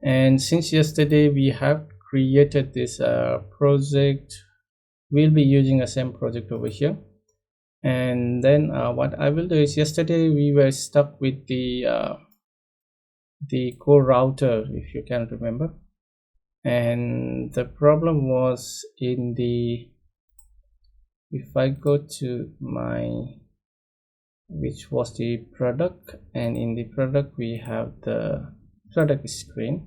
And since yesterday we have created this project, we'll be using the same project over here. And then what I will do is, yesterday we were stuck with the core router, if you can remember, and the problem was in the, if I go to my, which was the product, and in the product we have the product screen,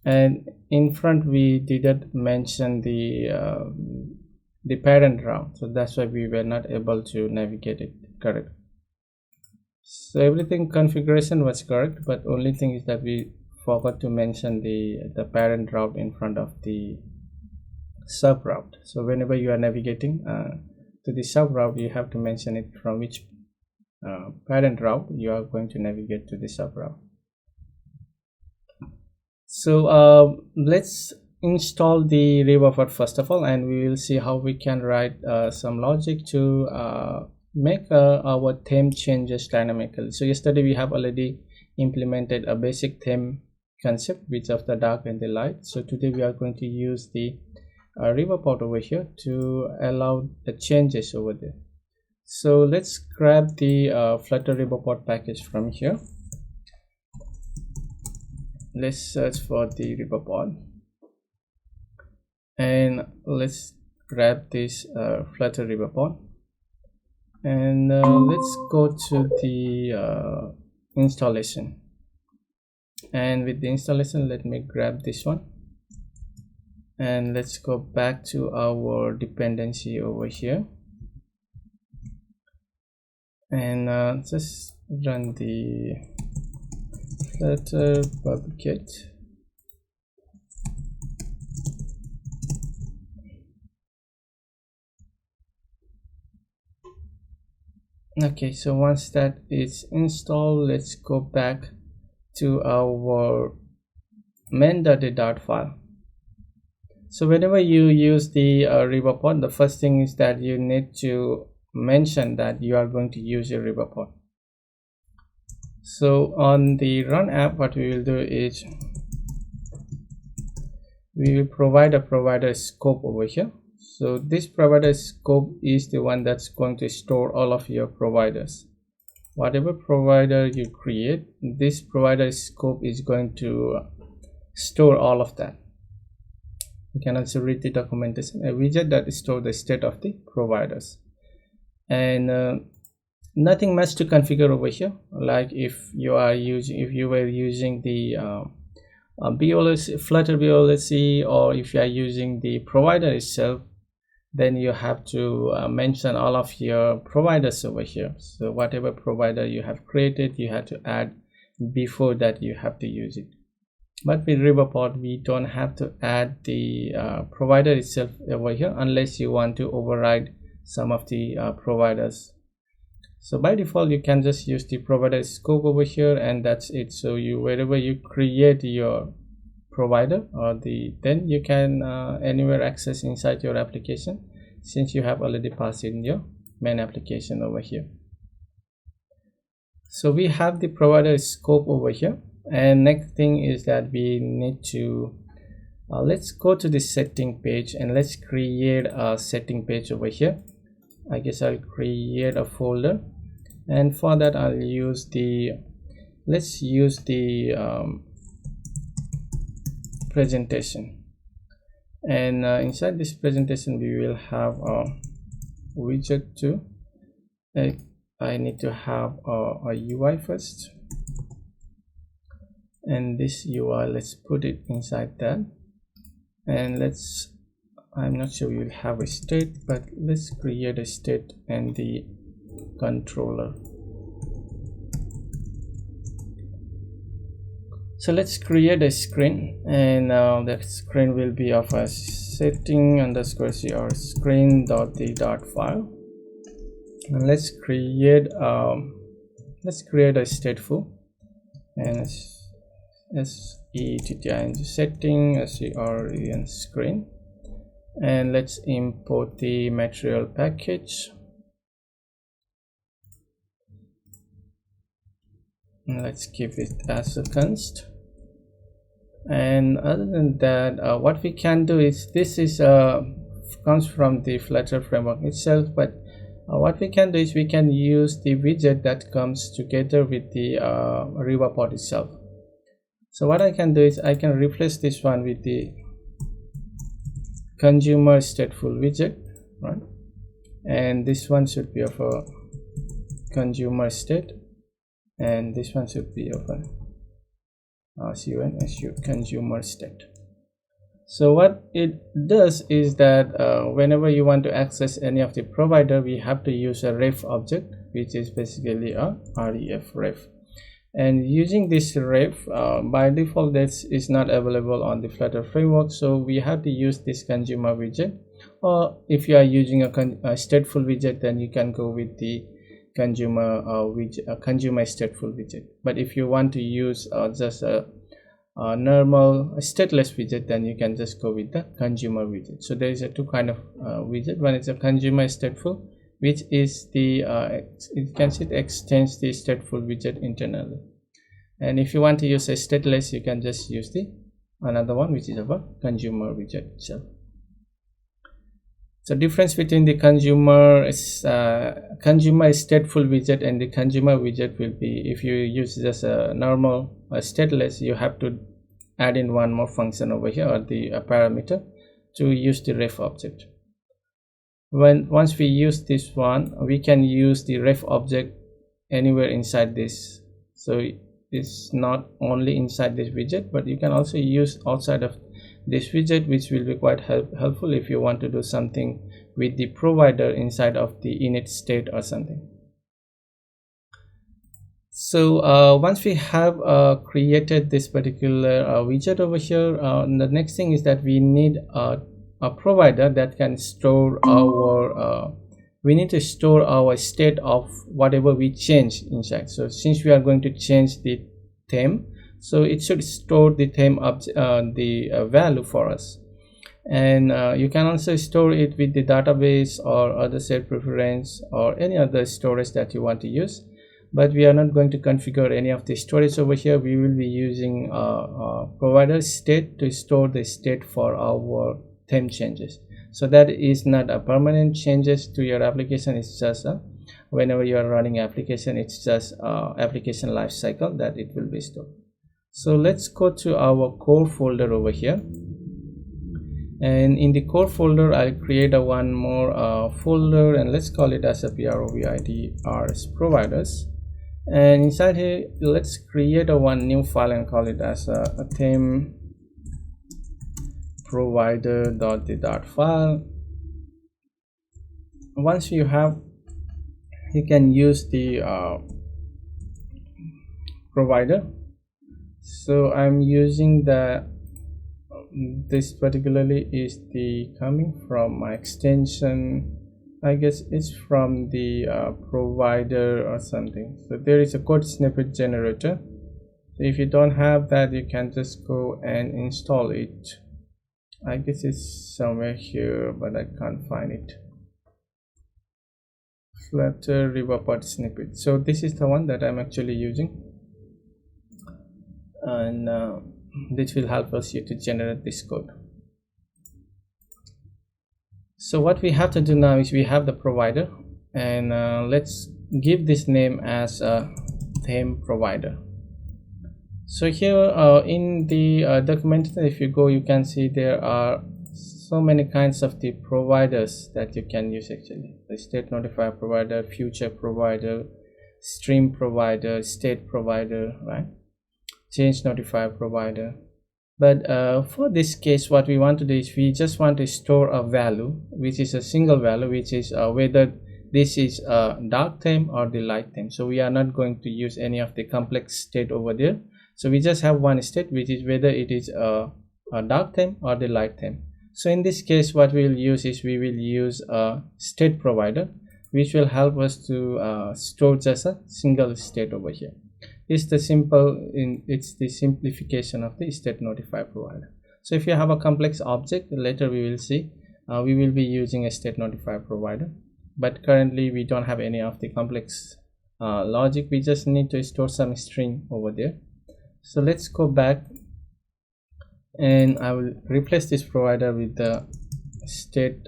and in front we didn't mention the parent route, so that's why we were not able to navigate it correct. So everything configuration was correct, but only thing is that we forgot to mention the parent route in front of the sub route. So whenever you are navigating to the sub route, you have to mention it from which parent route you are going to navigate to the sub route. So let's install the ReBuffer first of all, and we will see how we can write some logic to make our theme changes dynamically. So yesterday we have already implemented a basic theme concept, which of the dark and the light. So today we are going to use the ReBuffer over here to allow the changes over there. So let's grab the Flutter ReBuffer package from here. Let's search for the ReBuffer, and let's grab this Flutter ReBuffer, and let's go to the installation. And with the installation, let me grab this one, and let's go back to our dependency over here, and just run the Flutter public. Okay, so once that is installed, let's go back to our main.dart file. So whenever you use the ReBuffer, the first thing is that you need to mention that you are going to use your ReBuffer. So on the run app, what we will do is we will provide a provider scope over here. So this provider scope is the one that's going to store all of your providers. Whatever provider you create, this provider scope is going to store all of that. You can also read the documentation, a widget that stores the state of the providers, and nothing much to configure over here. Like if you were using the Flutter BOLC, or if you are using the provider itself, then you have to mention all of your providers over here. So whatever provider you have created, you have to add before that you have to use it. But with ReBuffer, we don't have to add the provider itself over here unless you want to override some of the providers. So by default, you can just use the provider scope over here, and that's it. So wherever you create your provider, then you can anywhere access inside your application, since you have already passed in your main application over here. So we have the provider scope over here, and next thing is that we need to let's go to the setting page, and let's create a setting page over here. I guess I'll create a folder, and for that I'll use the presentation, and inside this presentation we will have a widget too. I need to have a UI first, and this UI, let's put it inside that, and I'm not sure we will have a state, but let's create a state and the controller. So let's create a screen, and that screen will be of a setting_cr screen.the file, and let's create a stateful, and setting screen, and let's import the material package, and let's keep it as a const. And other than that, what we can do is, this is comes from the Flutter framework itself, but what we can do is we can use the widget that comes together with the ReBuffer itself. So what I can do is I can replace this one with the consumer stateful widget, right? And this one should be of a consumer state, and this one should be of a CUNSU consumer state. So what it does is that whenever you want to access any of the provider, we have to use a ref object, which is basically a ref. And using this ref, by default, this is not available on the Flutter framework, so we have to use this consumer widget. Or if you are using a stateful widget, then you can go with the consumer widget, consumer stateful widget. But if you want to use just a normal stateless widget, then you can just go with the consumer widget. So there is a two kind of widget. One is a consumer stateful, which is the it extends the stateful widget internally. And if you want to use a stateless, you can just use the another one, which is of a consumer widget itself. So difference between the consumer stateful widget and the consumer widget will be, if you use just a normal stateless, you have to add in one more function over here, or the parameter, to use the ref object. Once we use this one, we can use the ref object anywhere inside this. So it's not only inside this widget, but you can also use outside of this widget, which will be quite helpful if you want to do something with the provider inside of the init state or something. So once we have created this particular widget over here, the next thing is that we need a provider that can store our we need to store our state of whatever we change inside. So since we are going to change the theme, so it should store the theme value for us. And you can also store it with the database or other set preference or any other storage that you want to use. But we are not going to configure any of the storage over here. We will be using provider state to store the state for our theme changes. So that is not a permanent changes to your application. It's just whenever you are running application, it's just application lifecycle that it will be stored. So let's go to our core folder over here, and in the core folder I'll create a one more folder, and let's call it as a providers providers. And inside here, let's create a one new file and call it as a theme provider.file. Once you have, you can use the provider. So I'm using this particularly is the coming from my extension, I guess it's from the provider or something. So there is a code snippet generator. So if you don't have that, you can just go and install it. I guess it's somewhere here, but I can't find it. Flutter ReBuffer snippet. So this is the one that I'm actually using, and this will help us here to generate this code. So what we have to do now is we have the provider, and let's give this name as a theme provider. So here in the documentation, if you go, you can see there are so many kinds of the providers that you can use actually. The StateNotifyProvider, future provider, stream provider, state provider, right? Change notify provider. But for this case, what we want to do is we just want to store a value, which is a single value, which is whether this is a dark theme or the light theme. So we are not going to use any of the complex state over there. So we just have one state, which is whether it is a dark theme or the light theme. So in this case, what we will use is we will use a state provider, which will help us to store just a single state over here. It's the simplification of the StateNotifyProvider. So if you have a complex object, later we will see we will be using a StateNotifyProvider, but currently we don't have any of the complex logic. We just need to store some string over there. So let's go back and I will replace this provider with the state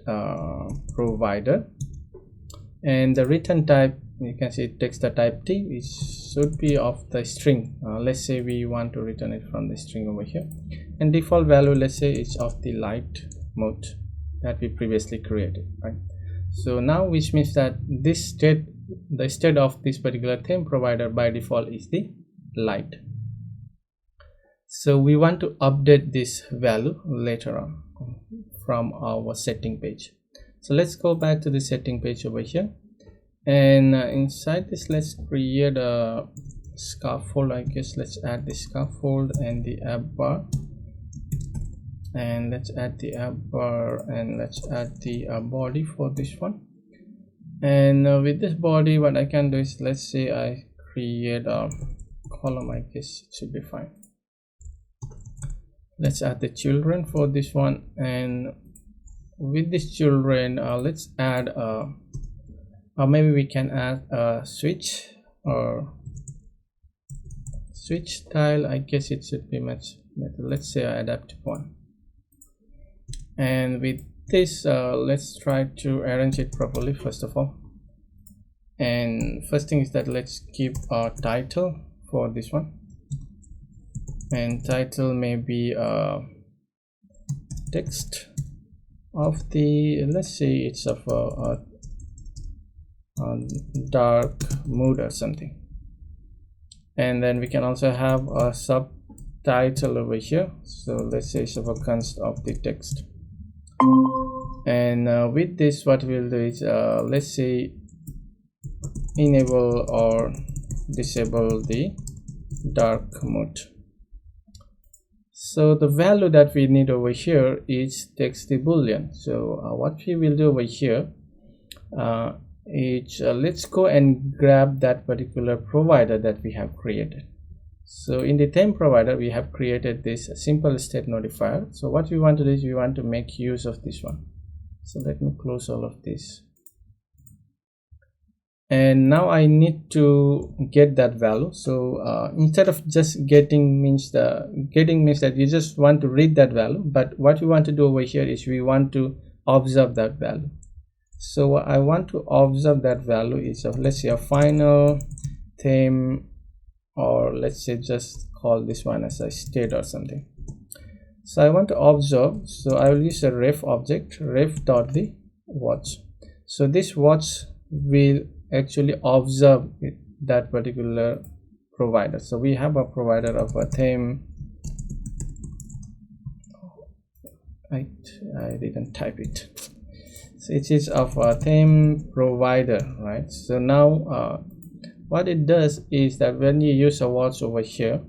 provider, and the return type, you can see it takes the type T, which should be of the string. Let's say we want to return it from the string over here, and default value, let's say it's of the light mode that we previously created, right? So now, which means that this state, the state of this particular theme provider by default is the light. So we want to update this value later on from our setting page. So let's go back to the setting page over here, and inside this, let's create a scaffold. I guess let's add the scaffold and the app bar, and let's add the app bar, and let's add the body for this one. And with this body, what I can do is, let's say I create a column. I guess it should be fine. Let's add the children for this one, and with this children, let's add or maybe we can add a switch or switch style. I guess it should be much better. Let's say adaptive one. And with this, let's try to arrange it properly first of all. And first thing is that let's keep a title for this one, and title may be text of the, let's say it's of a dark mood or something. And then we can also have a subtitle over here, so let's say it's of a const of the text. And with this, what we'll do is let's say enable or disable the dark mode. So the value that we need over here is text the boolean. So what we will do over here is let's go and grab that particular provider that we have created. So in the theme provider, we have created this simple state notifier. So what we want to do is we want to make use of this one. So let me close all of this. And now I need to get that value. So instead of just getting means that you just want to read that value, but what we want to do over here is we want to observe that value. So I want to observe that value is of, let's say, a final theme, or let's say just call this one as a state or something. So I want to observe, so I will use a ref object, ref.the watch. So this watch will actually observe that particular provider. So we have a provider of a theme. I didn't type it. So it is of a theme provider, right? So now what it does is that when you use a watch over here,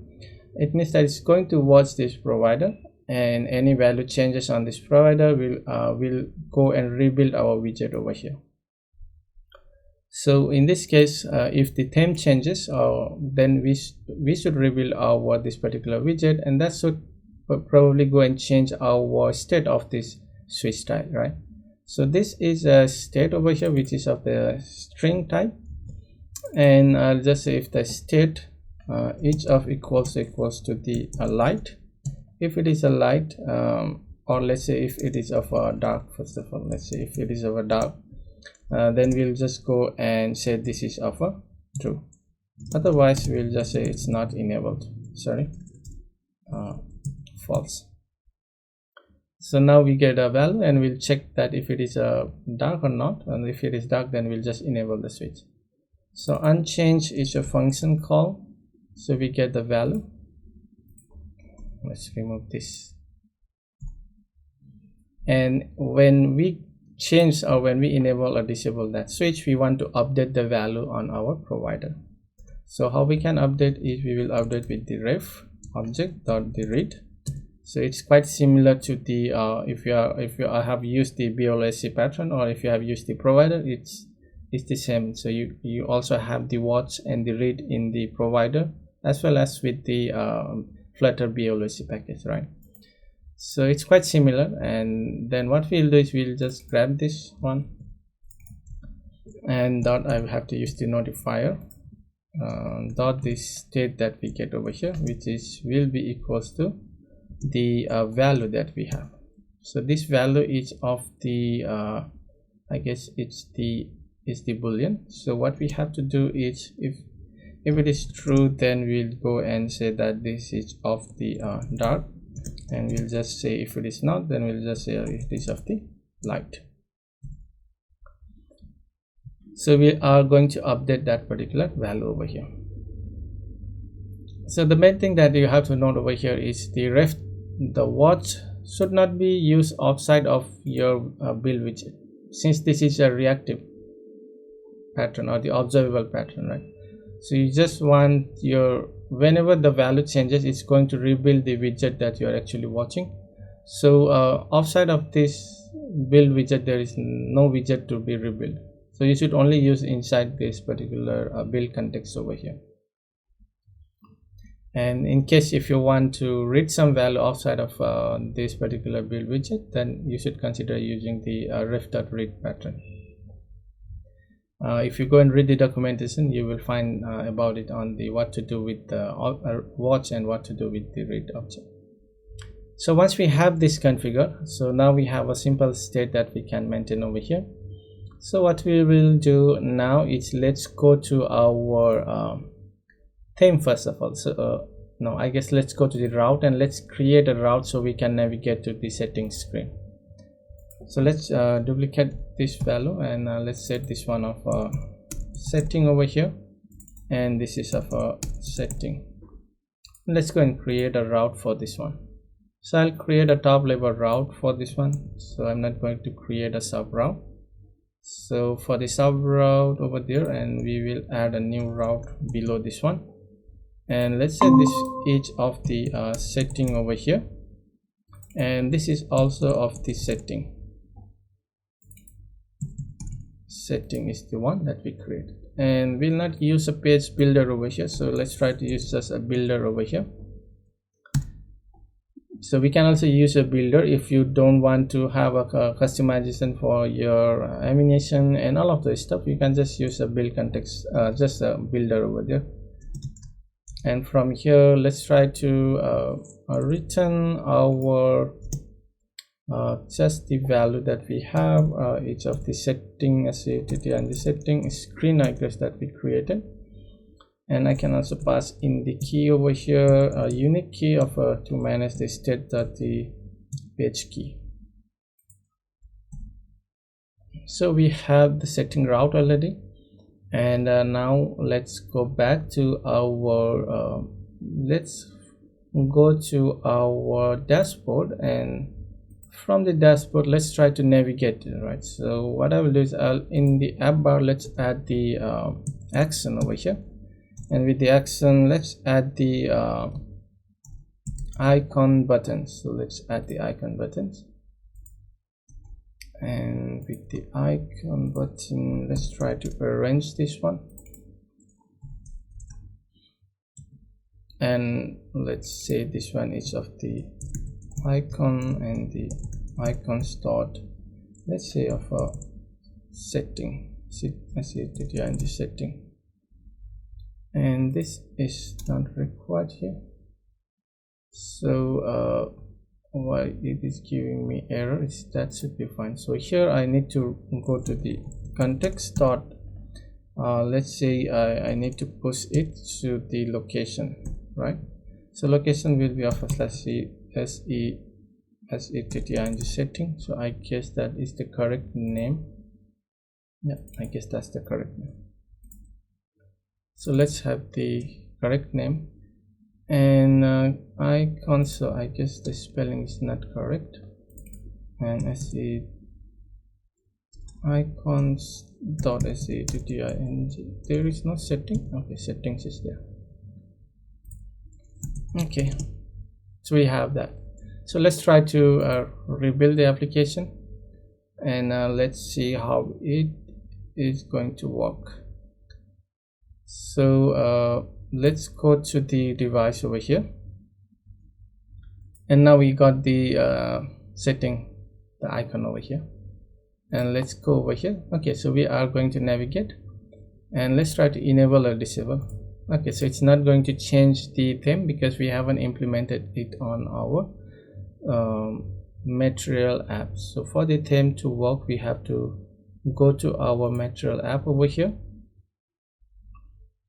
it means that it's going to watch this provider, and any value changes on this provider will go and rebuild our widget over here. So in this case, if the theme changes, then we should rebuild our this particular widget, and that should probably go and change our state of this switch style, right? So this is a state over here which is of the string type, and I'll just say if the state each of equals to the light, if it is a light, or let's say if it is of a dark. First of all, let's say if it is of a dark, then we'll just go and say this is of a true. Otherwise we'll just say it's not enabled, sorry, false. So now we get a value, and we'll check that if it is dark or not, and if it is dark, then we'll just enable the switch. So unchanged is a function call, so we get the value. Let's remove this, and when we change or when we enable or disable that switch, we want to update the value on our provider. So how we can update is we will update with the ref object dot the read. So it's quite similar to the if you have used the BLSC pattern, or if you have used the provider, it's the same. So you also have the watch and the read in the provider, as well as with the Flutter BLSC package, right? So it's quite similar. And then what we'll do is we'll just grab this one, and dot I will have to use the notifier dot the state that we get over here, which is will be equals to the value that we have. So this value is of the I guess it's the boolean. So what we have to do is, if it is true, then we'll go and say that this is of the dark, and we'll just say if it is not, then we'll just say it is of the light. So we are going to update that particular value over here. So the main thing that you have to note over here is the watch should not be used outside of your build widget, since this is a reactive pattern or the observable pattern, right? So you just want your, whenever the value changes, it's going to rebuild the widget that you are actually watching. So outside of this build widget, there is no widget to be rebuilt. So you should only use inside this particular build context over here. And in case if you want to read some value outside of this particular build widget, then you should consider using the ref.read pattern. If you go and read the documentation, you will find about it on the what to do with the watch and what to do with the read object. So once we have this configured, so now we have a simple state that we can maintain over here. So what we will do now is, let's go to our theme first of all. So no, I guess let's go to the route and let's create a route so we can navigate to the settings screen. So let's duplicate this value, and let's set this one of setting over here, and this is of a setting. Let's go and create a route for this one. So I'll create a top level route for this one, so I'm not going to create a sub route. So for the sub route over there, and we will add a new route below this one, and let's set this each of the setting over here, and this is also of the setting is the one that we created. And we'll not use a page builder over here, so let's try to use just a builder over here. So we can also use a builder if you don't want to have a customization for your animation and all of the stuff. You can just use a build context, just a builder over there. And from here, let's try to return our just the value that we have, each of the setting, and the setting screen, I guess, that we created. And I can also pass in the key over here, a unique key of to manage the state.the page key. So we have the setting route already, and now let's go back to our let's go to our dashboard, and from the dashboard let's try to navigate, right? So what I will do is, in the app bar, let's add the action over here, and with the action let's add the icon buttons. So let's add the icon buttons, and with the icon button, let's try to arrange this one, and let's say this one is of the icon, and the icon start, let's say, of a setting, and the setting, and this is not required here. So why it is giving me error is that should be fine. So here I need to go to the context dot, let's say I need to push it to the location, right? So location will be of a /setting setting. So I guess that is the correct name. Yeah, I guess that's the correct name. So let's have the correct name. And icon, so I guess the spelling is not correct, and icons.setting, there is no setting. Okay, settings is there. Okay, so we have that. So let's try to rebuild the application, and let's see how it is going to work. So let's go to the device over here, and now we got the setting, the icon over here, and let's go over here. Okay, so we are going to navigate, and let's try to enable or disable. Okay, so it's not going to change the theme because we haven't implemented it on our material app. So for the theme to work, we have to go to our material app over here,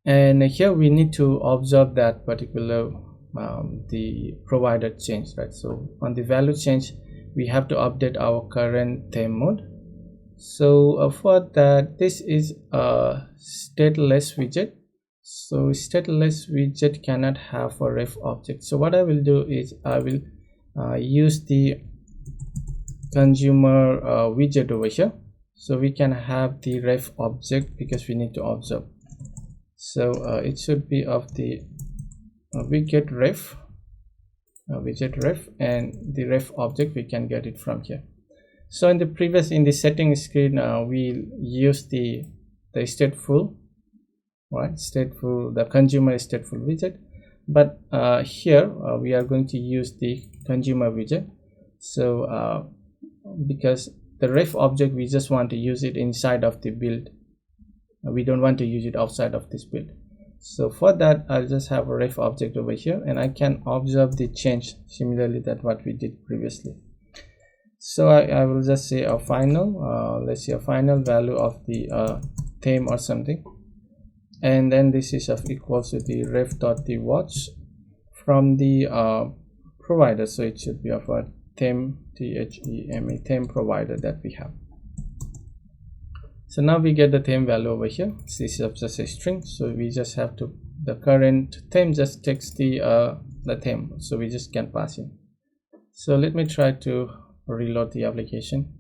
and here we need to observe that particular the provider change, right? So on the value change, we have to update our current theme mode. So for that, this is a stateless widget. So stateless widget cannot have a ref object. So what I will do is I will use the consumer widget over here, so we can have the ref object because we need to observe. So it should be of the widget ref, and the ref object we can get it from here. So in the settings screen, we use the stateful, right? Stateful, the consumer stateful widget, but here we are going to use the consumer widget. So because the ref object, we just want to use it inside of the build, we don't want to use it outside of this build. So for that, I'll just have a ref object over here, and I can observe the change similarly that what we did previously. So I will just say a final, let's say a final value of the theme or something, and then this is of equals to the ref.the_watch from the provider. So it should be of a theme, theme provider that we have. So now we get the theme value over here. This is just a string, so we just have to, the current theme just takes the theme, so we just can pass in. So let me try to reload the application,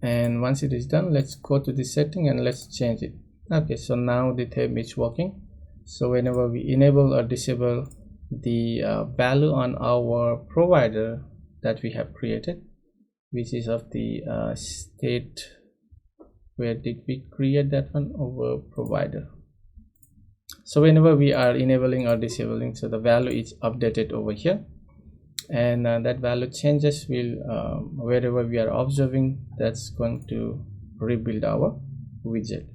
and once it is done, let's go to the setting and let's change it. Okay, so now the theme is working. So whenever we enable or disable the value on our provider that we have created, which is of the state, where did we create that one? Over provider. So whenever we are enabling or disabling, so the value is updated over here, and that value changes will wherever we are observing, that's going to rebuild our widget.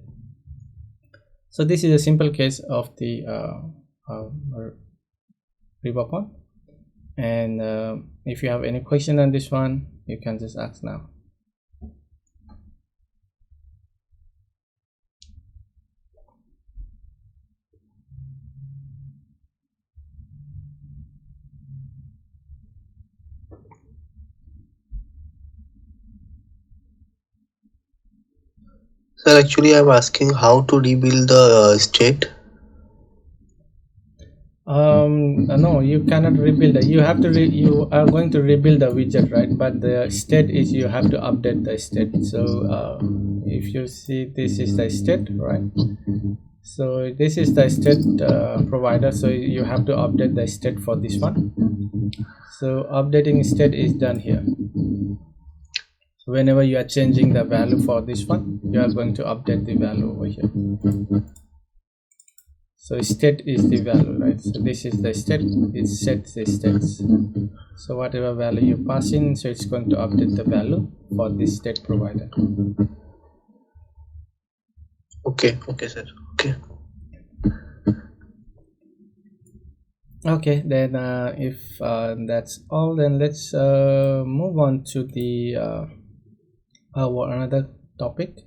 So this is a simple case of the ReBuffer, and if you have any question on this one, you can just ask now. Sir, actually I'm asking how to rebuild the state. No, you cannot rebuild it. You have to you are going to rebuild the widget, right? But the state is you have to update the state. So if you see, this is the state, right? So this is the state provider, so you have to update the state for this one. So updating state is done here. So whenever you are changing the value for this one, you are going to update the value over here. So state is the value, right? So this is the state, it sets the states. So whatever value you pass in, so it's going to update the value for this state provider. Okay, sir. Okay, then if that's all, then let's move on to the our another topic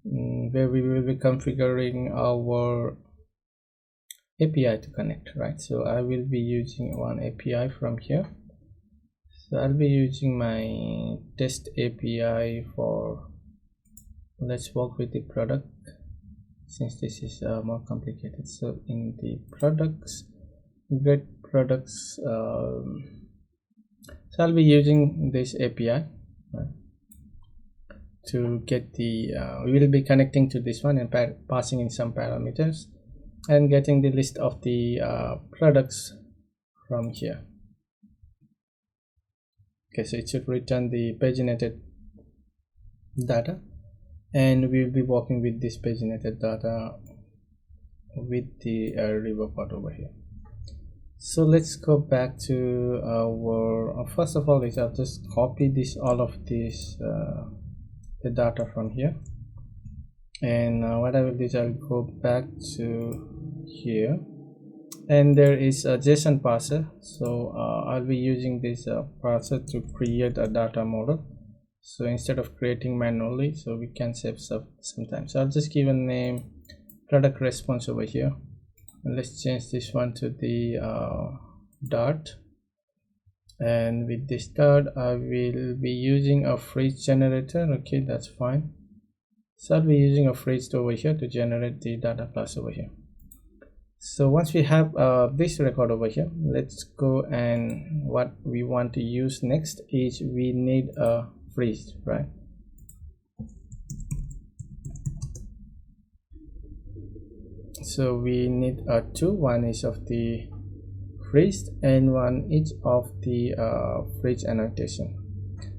where we will be configuring our API to connect, right? So I will be using one API from here. So I'll be using my test API for, let's work with the product, since this is more complicated. So in the products, get products, so I'll be using this API, right, to get the we will be connecting to this one and passing in some parameters and getting the list of the products from here. Okay, so it should return the paginated data, and we will be working with this paginated data with the ReBuffer over here. So let's go back to our first of all is I'll just copy this, all of this the data from here, and what I will do is I'll go back to here, and there is a JSON parser. So I'll be using this parser to create a data model. So instead of creating manually, so we can save sometimes. So I'll just give a name product response over here, and let's change this one to the dart. And with this dart I will be using a phrase generator. Okay, that's fine. So I'll be using a phrase over here to generate the data class over here. So once we have this record over here, let's go, and what we want to use next is we need a phrase, right? So we need two, one is of the phrase and one each of the phrase annotation.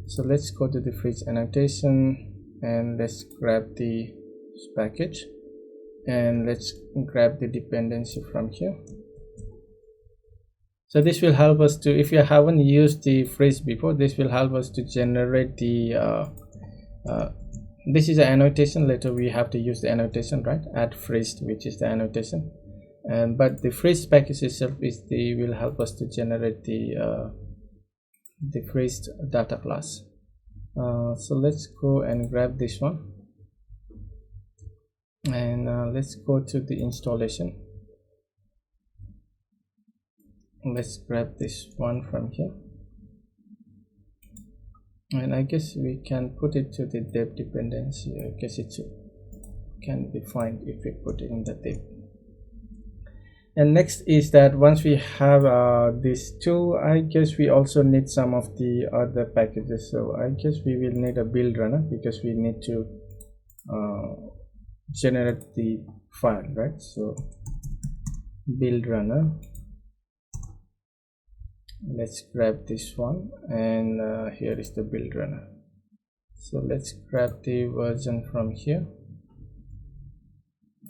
So let's go to the phrase annotation and let's grab the package, and let's grab the dependency from here. So this will help us to, if you haven't used the phrase before, this will help us to generate the this is an annotation. Later we have to use the annotation, right? Add phrase, which is the annotation, but the phrase package itself is the will help us to generate the phrase data class. So let's go and grab this one, and let's go to the installation. Let's grab this one from here, and I guess we can put it to the dev dependency. I guess it can be fine if we put it in the dev. And next is that once we have these two, I guess we also need some of the other packages. So I guess we will need a build runner, because we need to generate the file, right? So build runner, let's grab this one, and here is the build runner. So let's grab the version from here,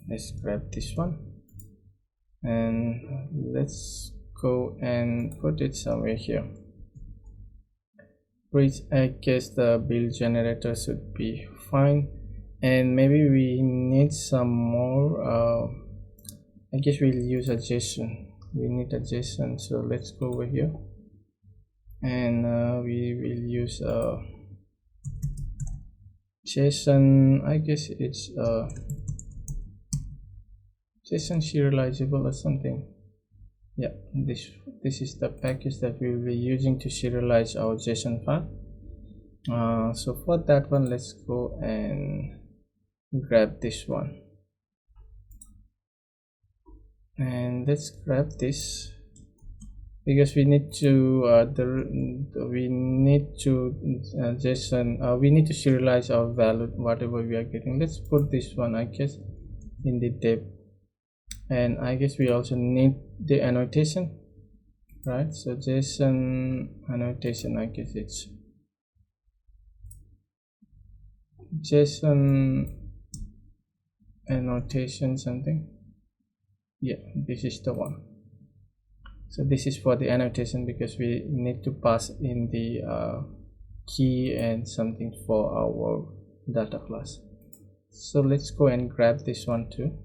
let's grab this one, and let's go and put it somewhere here, which I guess the build generator should be fine. And maybe we need some more, I guess we'll use a JSON. We need a JSON, so let's go over here, and we will use a JSON. I guess it's JSON serializable or something. Yeah, this is the package that we will be using to serialize our JSON file. So for that one, let's go and grab this one, and let's grab this, because we need to we need to JSON, we need to serialize our value, whatever we are getting. Let's put this one, I guess, in the dev, and I guess we also need the annotation, right? So JSON annotation, I guess it's JSON annotation something. Yeah, this is the one. So this is for the annotation, because we need to pass in the key and something for our data class. So let's go and grab this one too,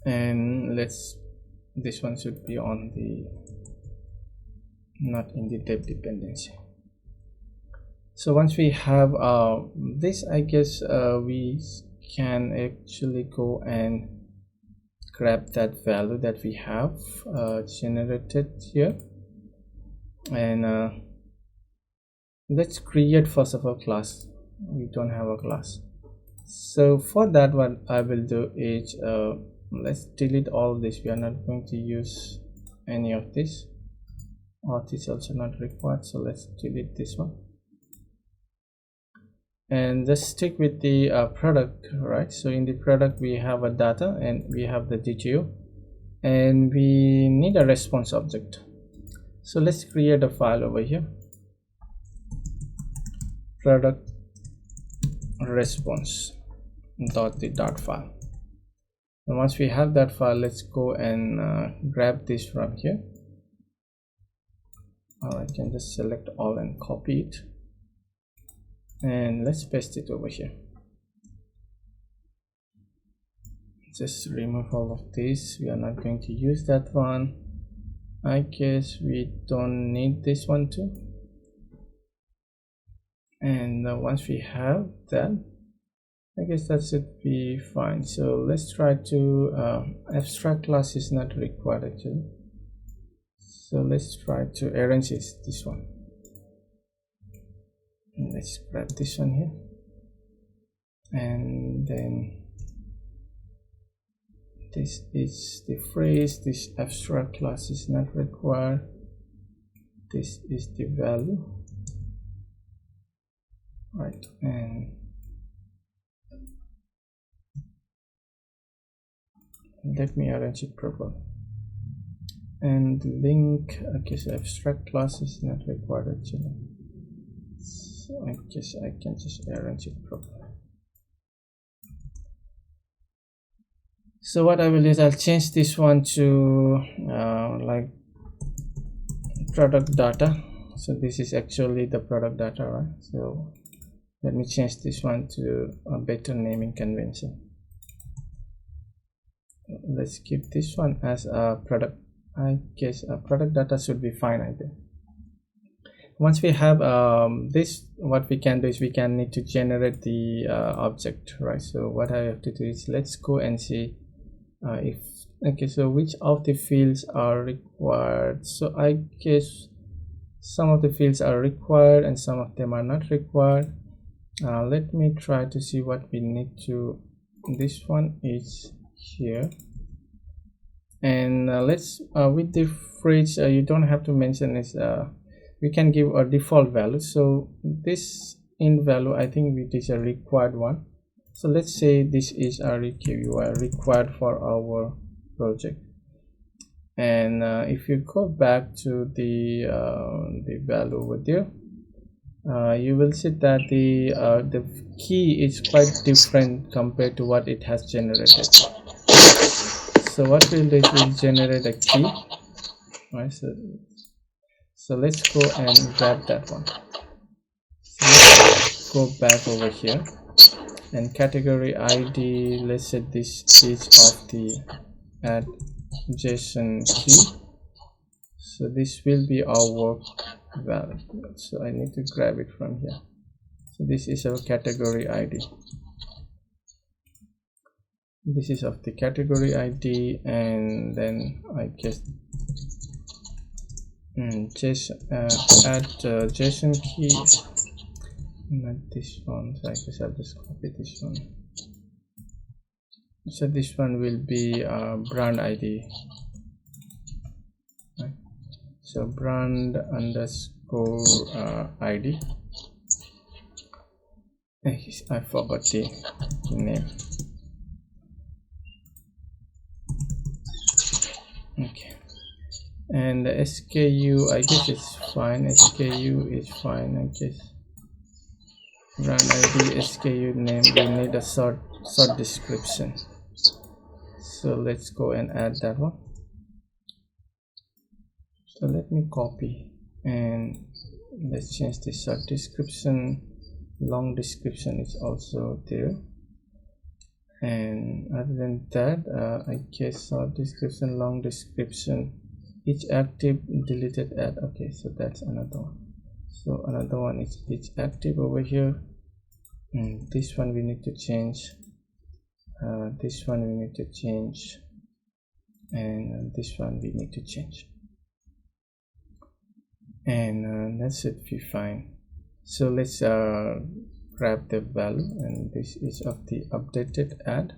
and this one should be on the, not in the dev dependency. So once we have this, I guess we can actually go and grab that value that we have generated here, and let's create first of all class. We don't have a class, so for that, what I will do is let's delete all this. We are not going to use any of this. Auth is also not required, so let's delete this one, and just stick with the product, right? So in the product we have a data, and we have the DTO, and we need a response object. So let's create a file over here, product response dot file. And once we have that file, let's go and grab this from here, or I can just select all and copy it, and let's paste it over here. just remove all of this. We are not going to use that one. I guess we don't need this one too. And once we have that, I guess that should be fine. So let's try to abstract class is not required actually. So let's try to arrange this one. And let's grab this one here, and then this is the phrase. This abstract class is not required. This is the value, right? And let me arrange it properly. And link, okay, so abstract class is not required actually. So I guess I can just arrange it properly. So what I will do is I'll change this one to like product data. So this is actually the product data, right? So let me change this one to a better naming convention. Let's keep this one as a product. I guess a product data should be fine, I think. Once we have this, what we can do is we can need to generate the object, right? So what I have to do is let's go and see if, okay, so which of the fields are required. So I guess some of the fields are required and some of them are not required. Let me try to see what we need to. This one is here, and let's with the phrase you don't have to mention is we can give a default value. So this int value, I think it is a required one. So let's say this is a required for our project. And if you go back to the value over there, you will see that the key is quite different compared to what it has generated. So what we'll do is we'll generate a key, right? So let's go and grab that one. So let's go back over here, and category ID, let's set this is of the add JSON key. So this will be our value. So I need to grab it from here. So this is our category ID. This is of the category ID, and then I guess add JSON key. Not this one, so I guess I'll just copy this one. So this one will be brand ID, right? So brand underscore ID. I forgot the name. Okay, and the SKU, I guess it's fine. SKU is fine, I guess. Brand ID, SKU name, we need a short description. So let's go and add that one. So let me copy and let's change the short description. Long description is also there. And other than that, I guess short description, long description, each active, deleted add. Okay, so that's another one. So another one is each active over here. This one we need to change. This one we need to change, and this one we need to change, and that should be fine. So let's grab the value, and this is of the updated add,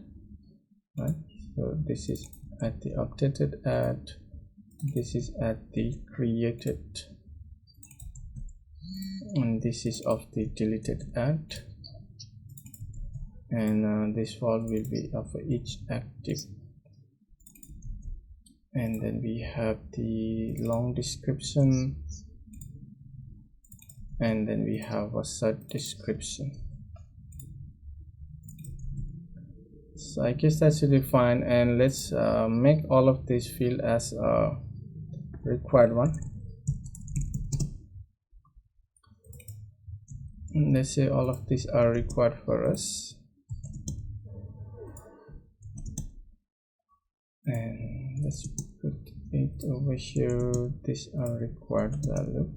right? So this is at the updated add, this is at the created, and this is of the deleted add, and this one will be of each active, and then we have the long description, and then we have a short description. So I guess that should be fine, and let's make all of this field as a required one. Let's say all of these are required for us. and let's put it over here, this unrequired value.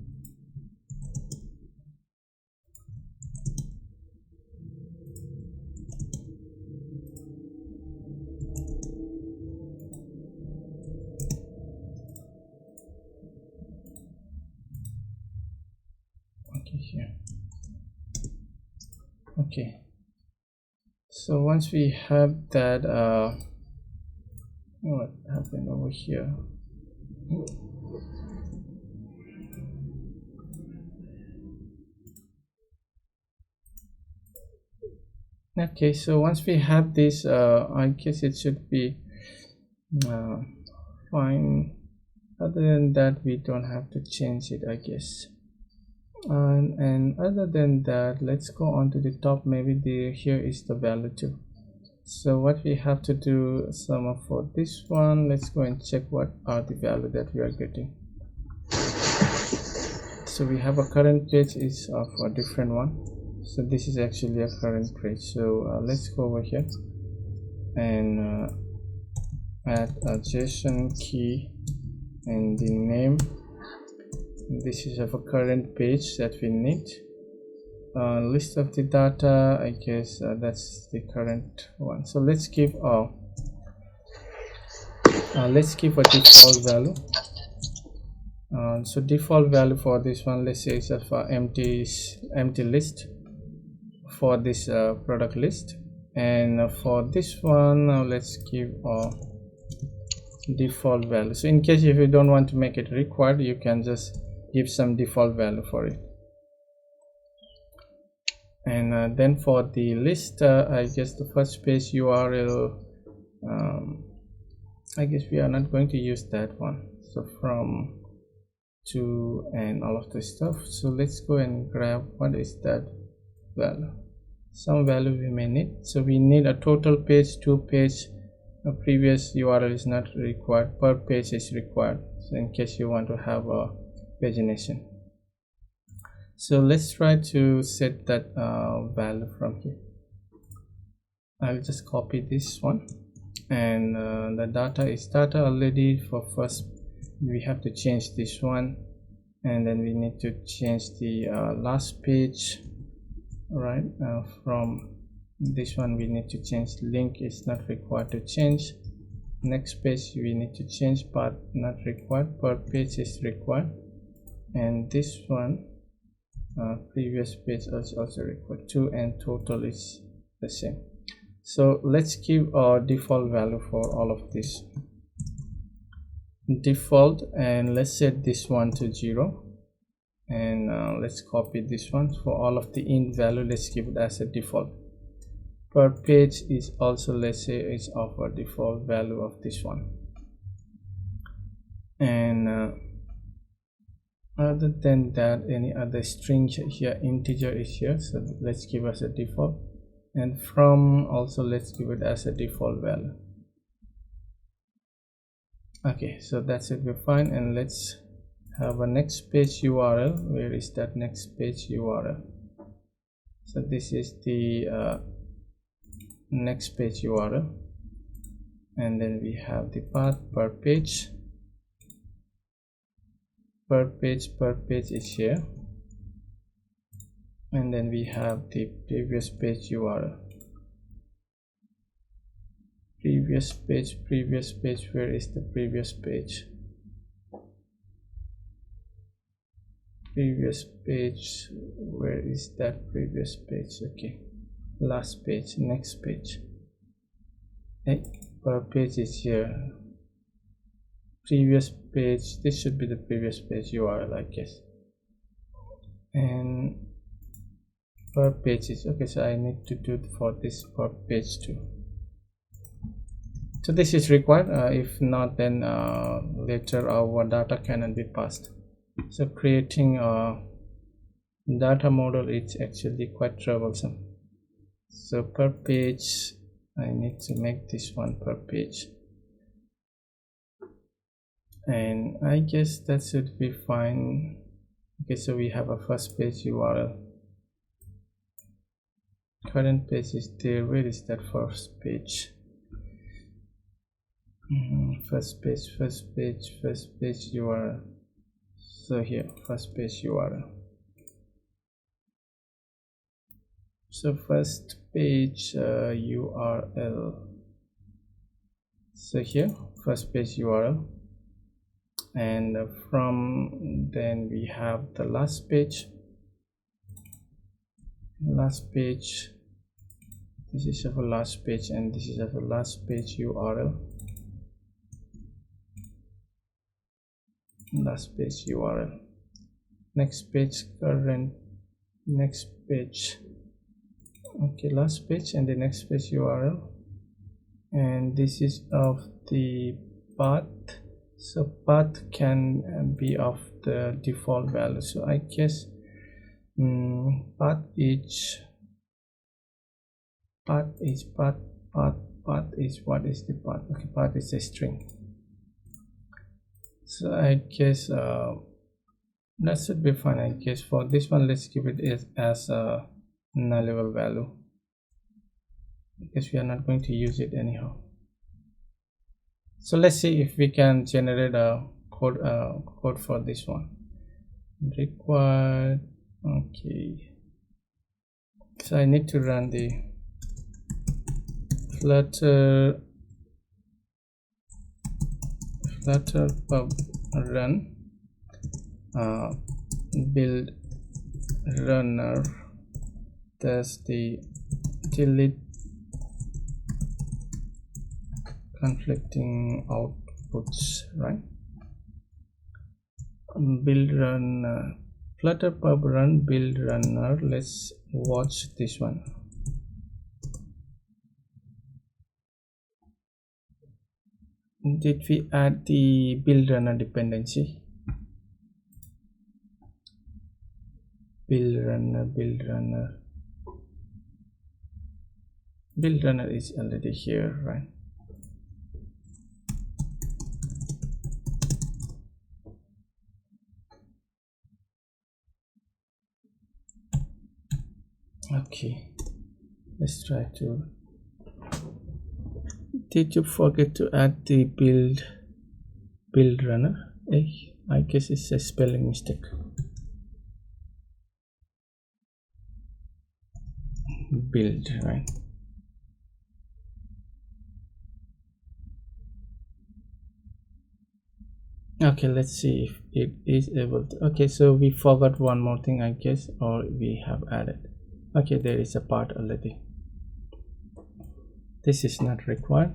Okay, here. Okay, so once we have that, what happened over here? Okay, so once we have this, I guess it should be fine. Other than that, we don't have to change it, I guess. And other than that, let's go on to the top. Maybe here is the value too. So what we have to do, for this one, let's go and check what are the value that we are getting. So we have a current page is of a different one. So this is actually a current page. So let's go over here and add a JSON key and the name. This is of a current page that we need. List of the data, I guess that's the current one. So let's give a default value. So default value for this one, let's say it's of empty list for this product list, and for this one let's give a default value. So in case if you don't want to make it required, you can just give some default value for it. And then for the list, I guess the first page URL, I guess we are not going to use that one. So from to and all of the stuff. So let's go and grab what is that value. Some value we may need. So we need a total page, 2 page. A previous URL is not required, per page is required. So in case you want to have a pagination. So let's try to set that value from here. I'll just copy this one, and the data is data already. For first we have to change this one, and then we need to change the last page, right? From this one we need to change link is not required to change. Next page we need to change path, not required, per page is required, and this one previous page is also required to, and total is the same. So let's give a default value for all of this default, and let's set this one to 0, and let's copy this one. For all of the int value, let's give it as a default. Per page is also, let's say, is of a default value of this one, and other than that, any other string here, integer is here, so let's give us a default, and from also let's give it as a default value. Okay, so that's it, we're fine. And let's have a next page URL. Where is that next page URL? So this is the next page URL, and then we have the path per page. Per page is here, and then we have the previous page URL. Previous page, where is the previous page? Previous page, where is that previous page? Okay, last page, next page. Hey, per page is here. Previous page, this should be the previous page URL, I guess. And per page is okay, so I need to do for this per page too. So this is required. If not, then later our data cannot be passed. So creating a data model is actually quite troublesome. So per page, I need to make this one per page, and I guess that should be fine. Okay, so we have a first page URL. Current page is there. Where is that first page? first page URL. So here, first page URL. So first page URL. So here, first page URL, and from then we have the last page. This is our last page, and this is our last page URL. Last page URL. Next page, current. Next page. Okay, last page and the next page URL, and this is of the path. So path can be of the default value. So I guess path is what is the path? Okay, path is a string. So I guess that should be fine. I guess for this one, let's keep it as a nullable value, because we are not going to use it anyhow. So let's see if we can generate a code for this one. Required. Okay, so I need to run the Flutter pub run build runner. That's the delete conflicting outputs, right? Build run Flutter pub run build runner. Let's watch this one. Did we add the build runner dependency? Build runner is already here, right? Okay, let's try to. Did you forget to add the build runner? I guess it's a spelling mistake. Build, right? Okay, let's see if it is able to. Okay, so we forgot one more thing, I guess, or we have added. Okay, there is a part already. This is not required.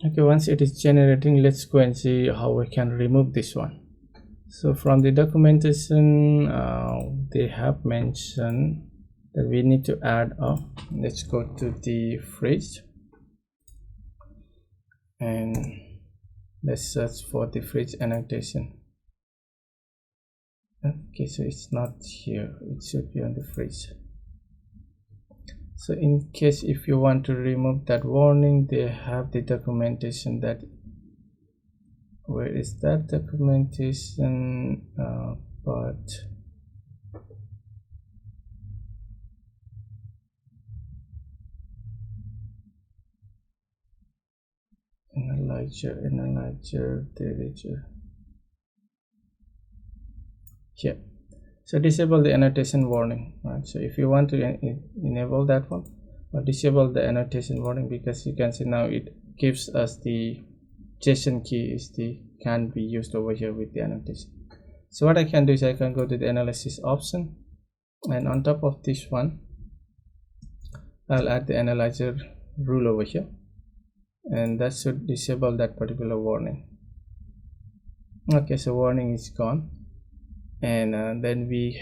Okay, once it is generating, let's go and see how we can remove this one. So from the documentation, they have mentioned that we need to add a. Let's go to the fridge and let's search for the fridge annotation. Okay, so it's not here, it should be on the fridge. So in case if you want to remove that warning, they have the documentation. That where is that documentation? But analyzer here. So disable the annotation warning, right? So if you want to enable that one, or disable the annotation warning, because you can see now it gives us the JSON key is the can be used over here with the annotation. So what I can do is I can go to the analysis option, and on top of this one I'll add the analyzer rule over here, and that should disable that particular warning. Okay, so warning is gone, and then the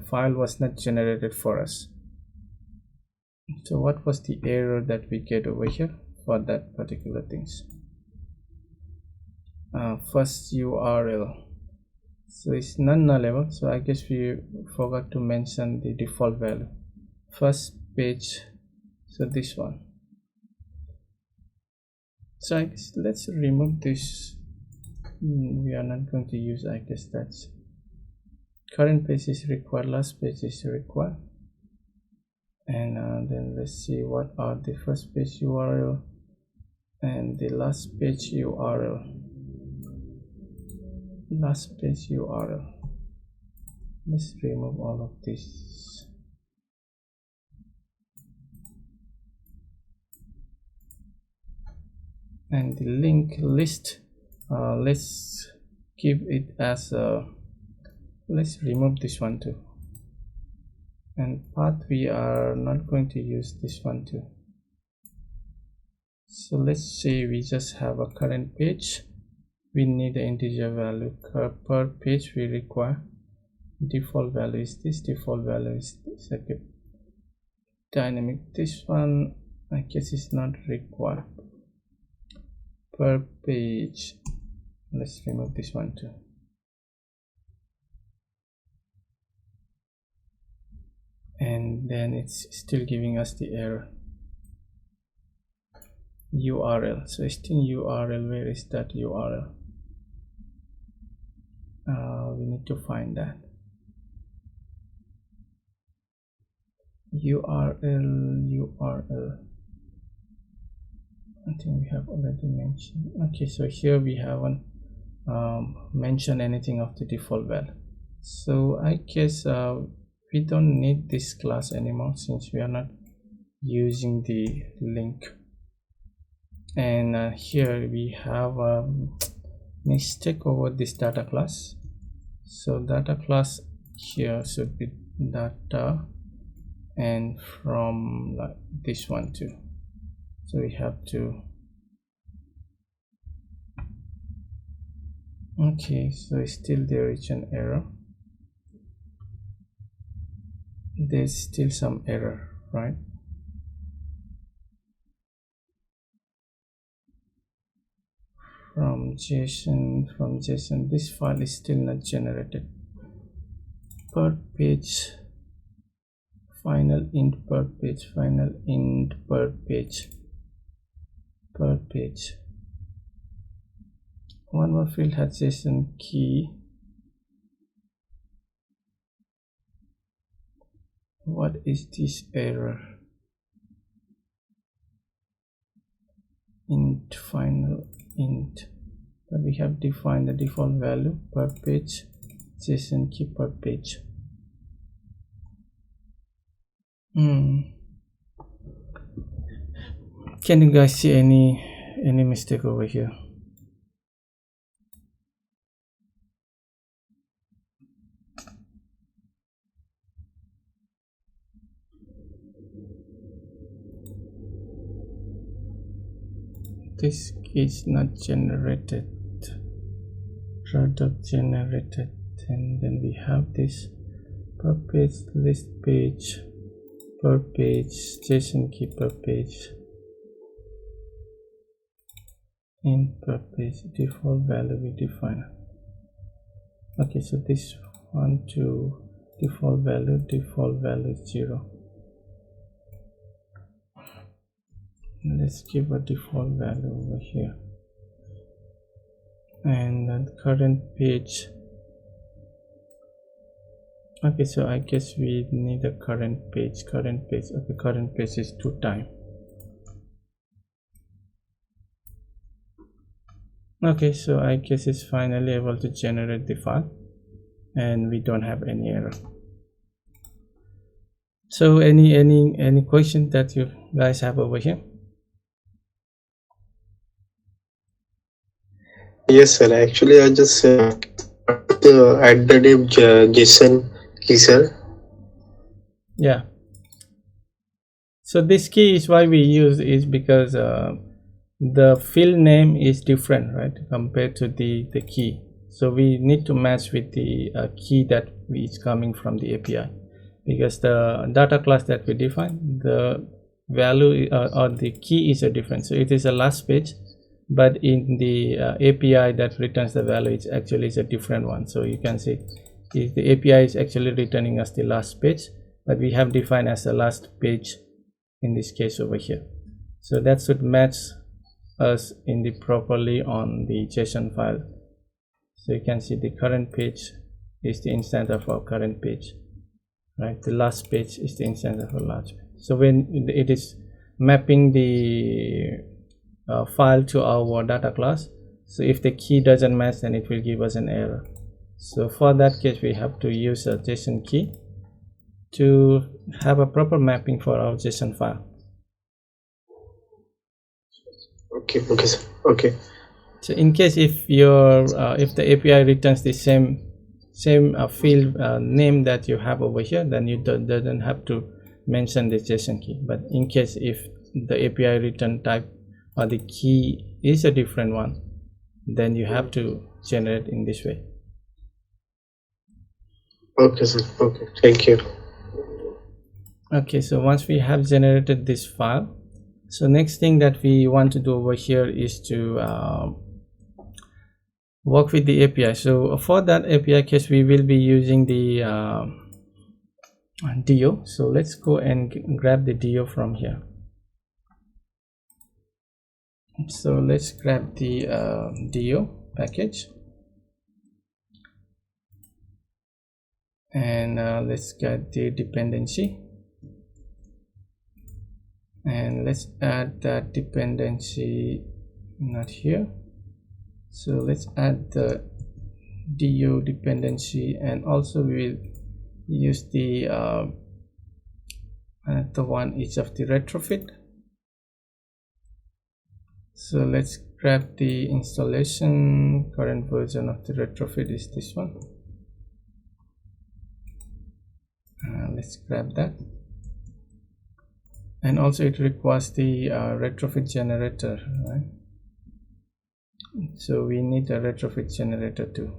file was not generated for us. So what was the error that we get over here for that particular things? First URL, so it's non-nullable, so I guess we forgot to mention the default value. First page, so this one. So I guess let's remove this. We are not going to use, I guess that's current page is required, last page is required, and then let's see what are the first page URL and the last page URL. Last page URL, let's remove all of this. And the link list, let's keep it as a, let's remove this one too, and path we are not going to use this one too. So let's say we just have a current page, we need an integer value per page, we require default value is this, default value is this. Okay, dynamic, this one I guess is not required. Per page, let's remove this one too. And then it's still giving us the error. URL, so still URL, where is that URL? We need to find that URL. I think we have already mentioned. Okay, so here we haven't mentioned anything of the default value, so I guess we don't need this class anymore since we are not using the link. And here we have a mistake over this data class, so data class here should be data, and from like this one too, so we have to, okay, so still there is an error, there's still some error, right? From JSON, this file is still not generated. Per page, final int per page, final int per page, per page. One more field has JSON key. What is this error? Int final int, but we have defined the default value per page, JSON key per page. Can you guys see any mistake over here? This is not generated, product generated, and then we have this per page, list page, per page, JSON key per page, int per page, default value we define. Okay, so this one to default value is 0. Let's give a default value over here, and then current page. Okay, so I guess we need a current page. Okay, current page is 2 times. Okay, so I guess it's finally able to generate the file, and we don't have any error. So any question that you guys have over here? Yes, sir. Actually, I just add the name JSON key, sir. Yeah. So this key is why we use is because the field name is different, right, compared to the key. So we need to match with the key that is coming from the API, because the data class that we define, the value or the key is a different. So it is a last page, but in the API that returns the value, it's actually is a different one. So you can see the API is actually returning us the last page, but we have defined as a last page in this case over here. So that should match us in the properly on the JSON file. So you can see the current page is the instance of our current page, right? The last page is the instance of our last page. So when it is mapping the file to our data class, so if the key doesn't match, then it will give us an error. So for that case, we have to use a JSON key to have a proper mapping for our JSON file. Okay, sir. Okay. So in case if your if the API returns the same field name that you have over here, then you doesn't have to mention the JSON key. But in case if the API return type or the key is a different one, then you have to generate in this way. Okay, sir. Okay, thank you. Okay, so once we have generated this file, so next thing that we want to do over here is to work with the API. So for that API case, we will be using the DO. So let's go and grab the DO from here. So let's grab the DO package, and let's get the dependency, and let's add that dependency, not here. So let's add the DO dependency, and also we'll use the one each of the retrofit. So let's grab the installation. Current version of the retrofit is this one. Let's grab that, and also it requires the retrofit generator, right? So we need a retrofit generator too.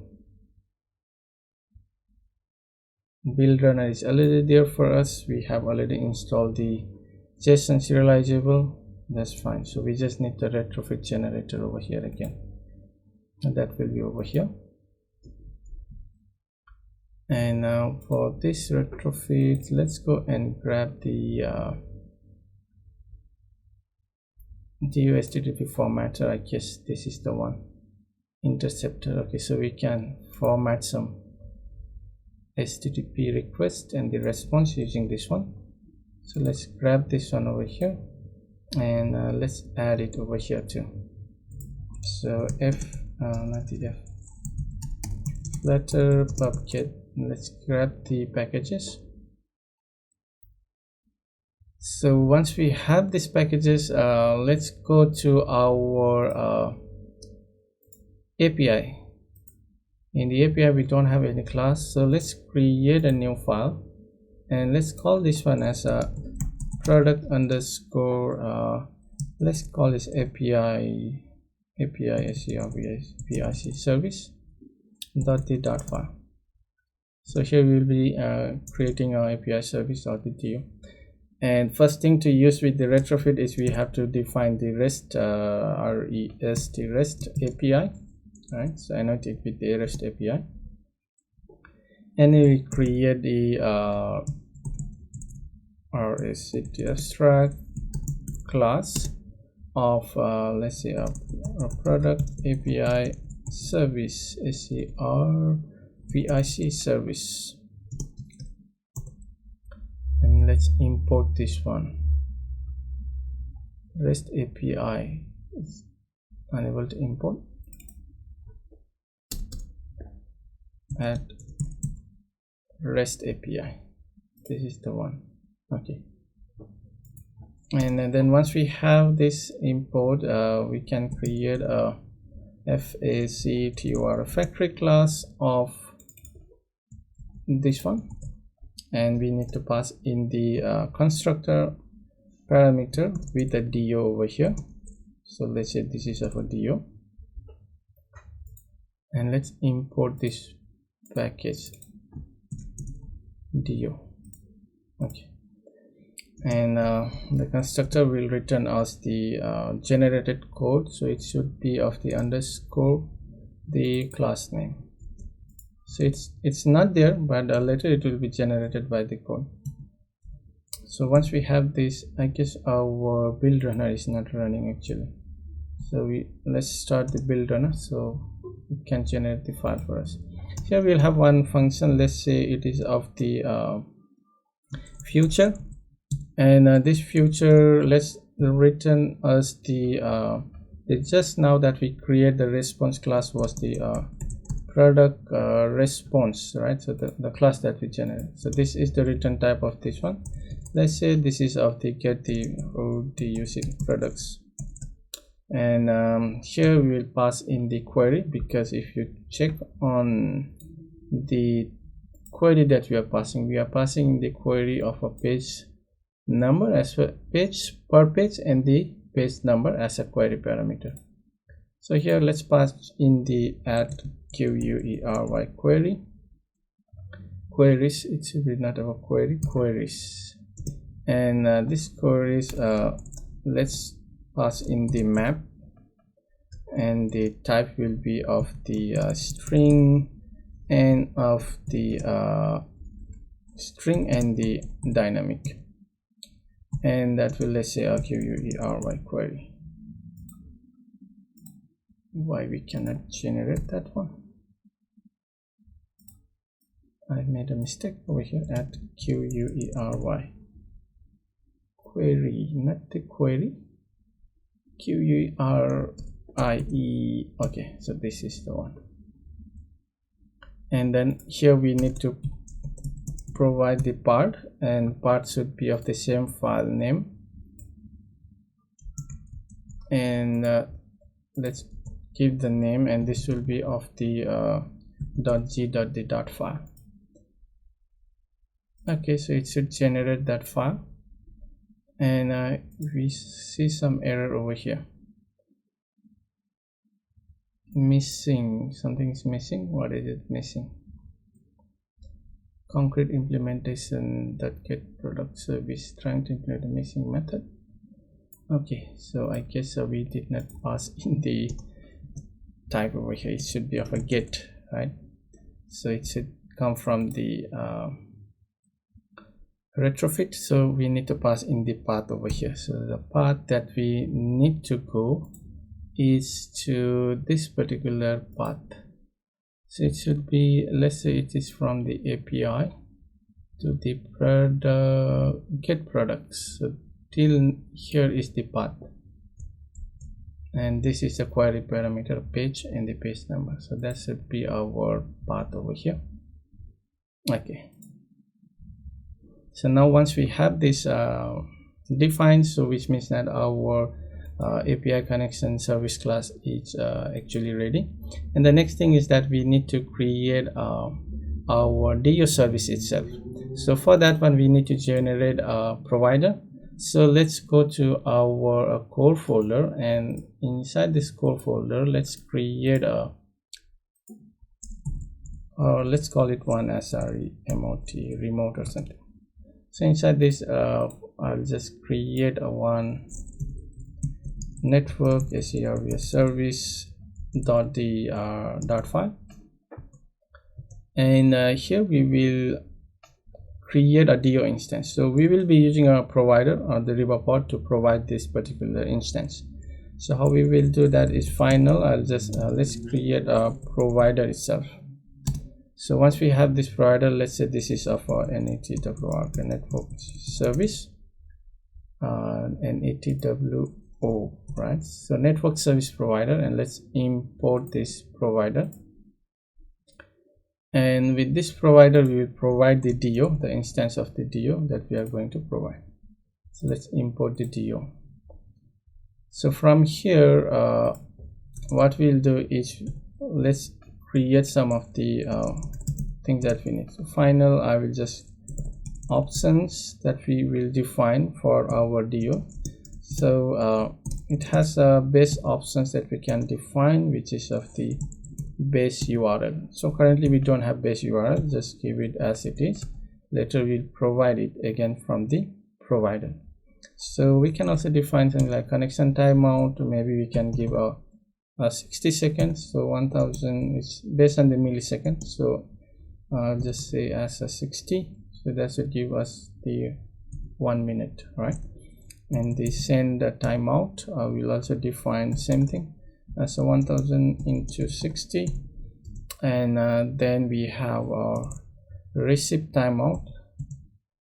Build runner is already there for us. We have already installed the JSON serializable. That's fine. So we just need the retrofit generator over here again, and that will be over here. And now for this retrofit, let's go and grab the DO HTTP formatter. I guess this is the one, interceptor. Okay, so we can format some HTTP request and the response using this one. So let's grab this one over here, and let's add it over here too. So Flutter pubget. Let's grab the packages. So once we have these packages, let's go to our API. In the API, we don't have any class, so let's create a new file, and let's call this one as a product underscore. Let's call this API servic service .the file. So here we will be creating our API service .do. And first thing to use with the retrofit is we have to define the REST REST API, right? So annotate it with the REST API, and we create the RSCT abstract class of let's say a product API service SERVIC service, and let's import this one. REST API is unable to import. Add REST API. This is the one. Okay. And then once we have this import, we can create a FACTOR factory class of this one, and we need to pass in the constructor parameter with a DO over here. So let's say this is our DO, and let's import this package DO. Okay, and the constructor will return us the generated code, so it should be of the underscore the class name. So it's not there, but later it will be generated by the code. So once we have this, I guess our build runner is not running actually. So let's start the build runner so it can generate the file for us. Here we'll have one function. Let's say it is of the future, and this future, let's return us the just now that we create the response class was the product response, right? So the class that we generate. So this is the return type of this one. Let's say this is of the get the using products, and here we will pass in the query, because if you check on the query that we are passing the query of a page number as well, page per page, and the page number as a query parameter. So here let's pass in the add query queries. It should be not of a query, queries, and this queries, let's pass in the map, and the type will be of the string and of the string and the dynamic, and that will, let's say, a query. Why we cannot generate that one? I made a mistake over here. At query query, not the query, query. Okay, so this is the one. And then here we need to provide the part, and part should be of the same file name, and let's give the name, and this will be of the .g.d file. Okay, so it should generate that file, and we see some error over here. Missing, something is missing. What is it missing? Concrete implementation that get product service, trying to implement a missing method. Okay, so I guess we did not pass in the type over here. It should be of a get, right? So it should come from the retrofit, so we need to pass in the path over here. So the path that we need to go is to this particular path. So it should be, let's say it is from the API to the get products. So till here is the path, and this is the query parameter page and the page number. So that should be our path over here. Okay, so now once we have this defined, so which means that our API connection service class is actually ready, and the next thing is that we need to create our DO service itself. So for that one we need to generate a provider. So let's go to our core folder, and inside this core folder let's create a, or let's call it one as a remote or something. So inside this I'll just create a one network service dot file, and here we will create a DO instance. So we will be using our provider or the ReBuffer to provide this particular instance. So how we will do that is final. I'll just let's create a provider itself. So once we have this provider, let's say this is of our NATWO, the network service, NATWO, right? So network service provider, and let's import this provider. And with this provider we will provide the DO, the instance of the DO that we are going to provide. So let's import the DO. So from here what we'll do is let's create some of the things that we need. So final, I will just options that we will define for our DO. So it has base options that we can define, which is of the base URL. So currently we don't have base URL, just give it as it is. Later we'll provide it again from the provider. So we can also define something like connection timeout. Maybe we can give a 60 seconds. So 1000 is based on the millisecond, so I'll just say as a 60. So that should give us the 1 minute, right? And the send timeout, we'll also define same thing as a 1000 into 60, and then we have our receive timeout.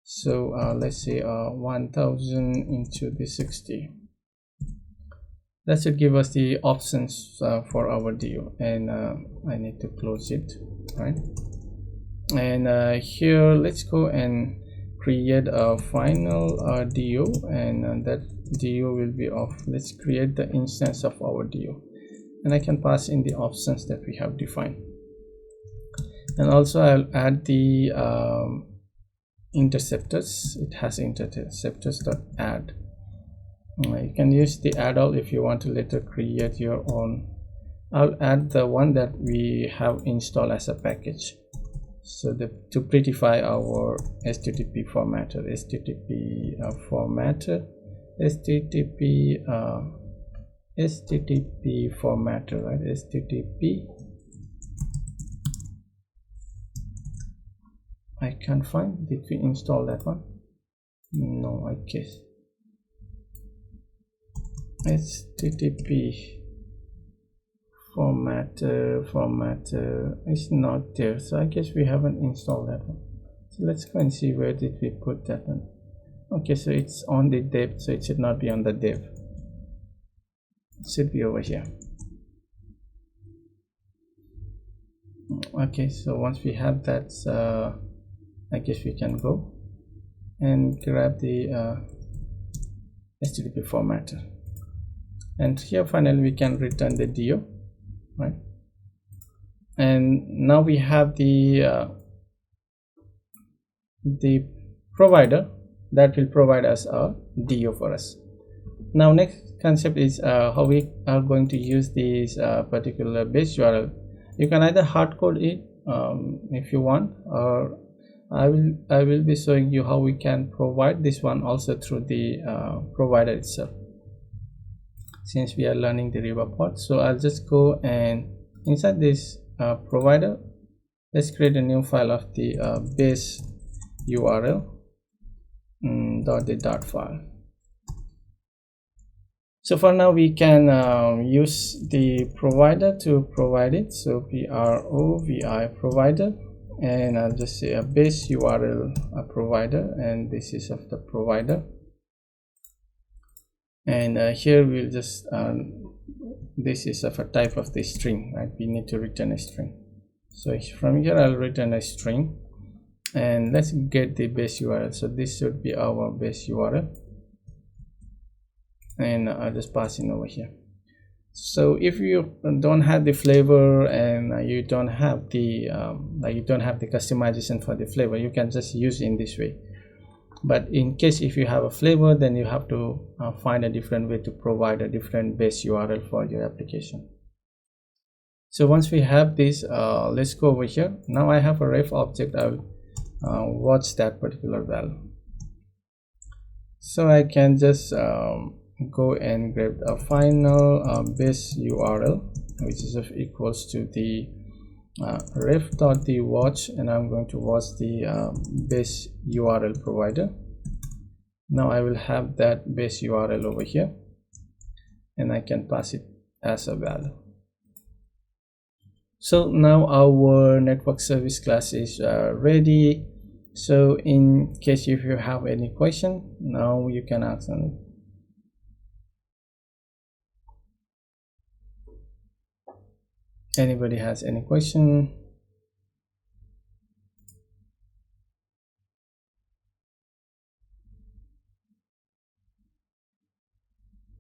So let's say 1000 into the 60. That should give us the options for our DO, and I need to close it, right? And here let's go and create a final DO, and that DO will be off. Let's create the instance of our DO, and I can pass in the options that we have defined. And also I'll add the interceptors. It has interceptors.add. You can use the add all if you want to later create your own. I'll add the one that we have installed as a package. So to prettify our HTTP formatter, HTTP formatter, HTTP formatter, right? HTTP. I can't find. Did we install that one? No, I guess. HTTP formatter is not there, so I guess we haven't installed that one. So let's go and see where did we put that one. Okay, so it's on the dev, so it should not be on the dev. It should be over here. Okay, so once we have that, I guess we can go and grab the HTTP formatter, and here finally we can return the DO, right? And now we have the provider that will provide us a DO for us. Now next concept is how we are going to use this particular base URL. You can either hard code it if you want, or I will be showing you how we can provide this one also through the provider itself, since we are learning the ReBuffer. So I'll just go and inside this provider, let's create a new file of the base URL .the file. So for now we can use the provider to provide it. So provi provider, and I'll just say a base URL provider, and this is of the provider. And here we'll just this is of a type of the string, right? We need to return a string. So from here I'll return a string, and let's get the base URL. So this should be our base URL, and I'll just pass in over here. So if you don't have the flavor and you don't have the customization for the flavor, you can just use in this way. But in case if you have a flavor, then you have to find a different way to provide a different base URL for your application. So once we have this, let's go over here. Now I have a ref object. I'll watch that particular value. So I can just go and grab a final base URL, which is of equals to the ref.the_watch, and I'm going to watch the base URL provider. Now I will have that base URL over here, and I can pass it as a value. So now our network service class is ready. So in case if you have any question, now you can ask on it. Anybody has any question?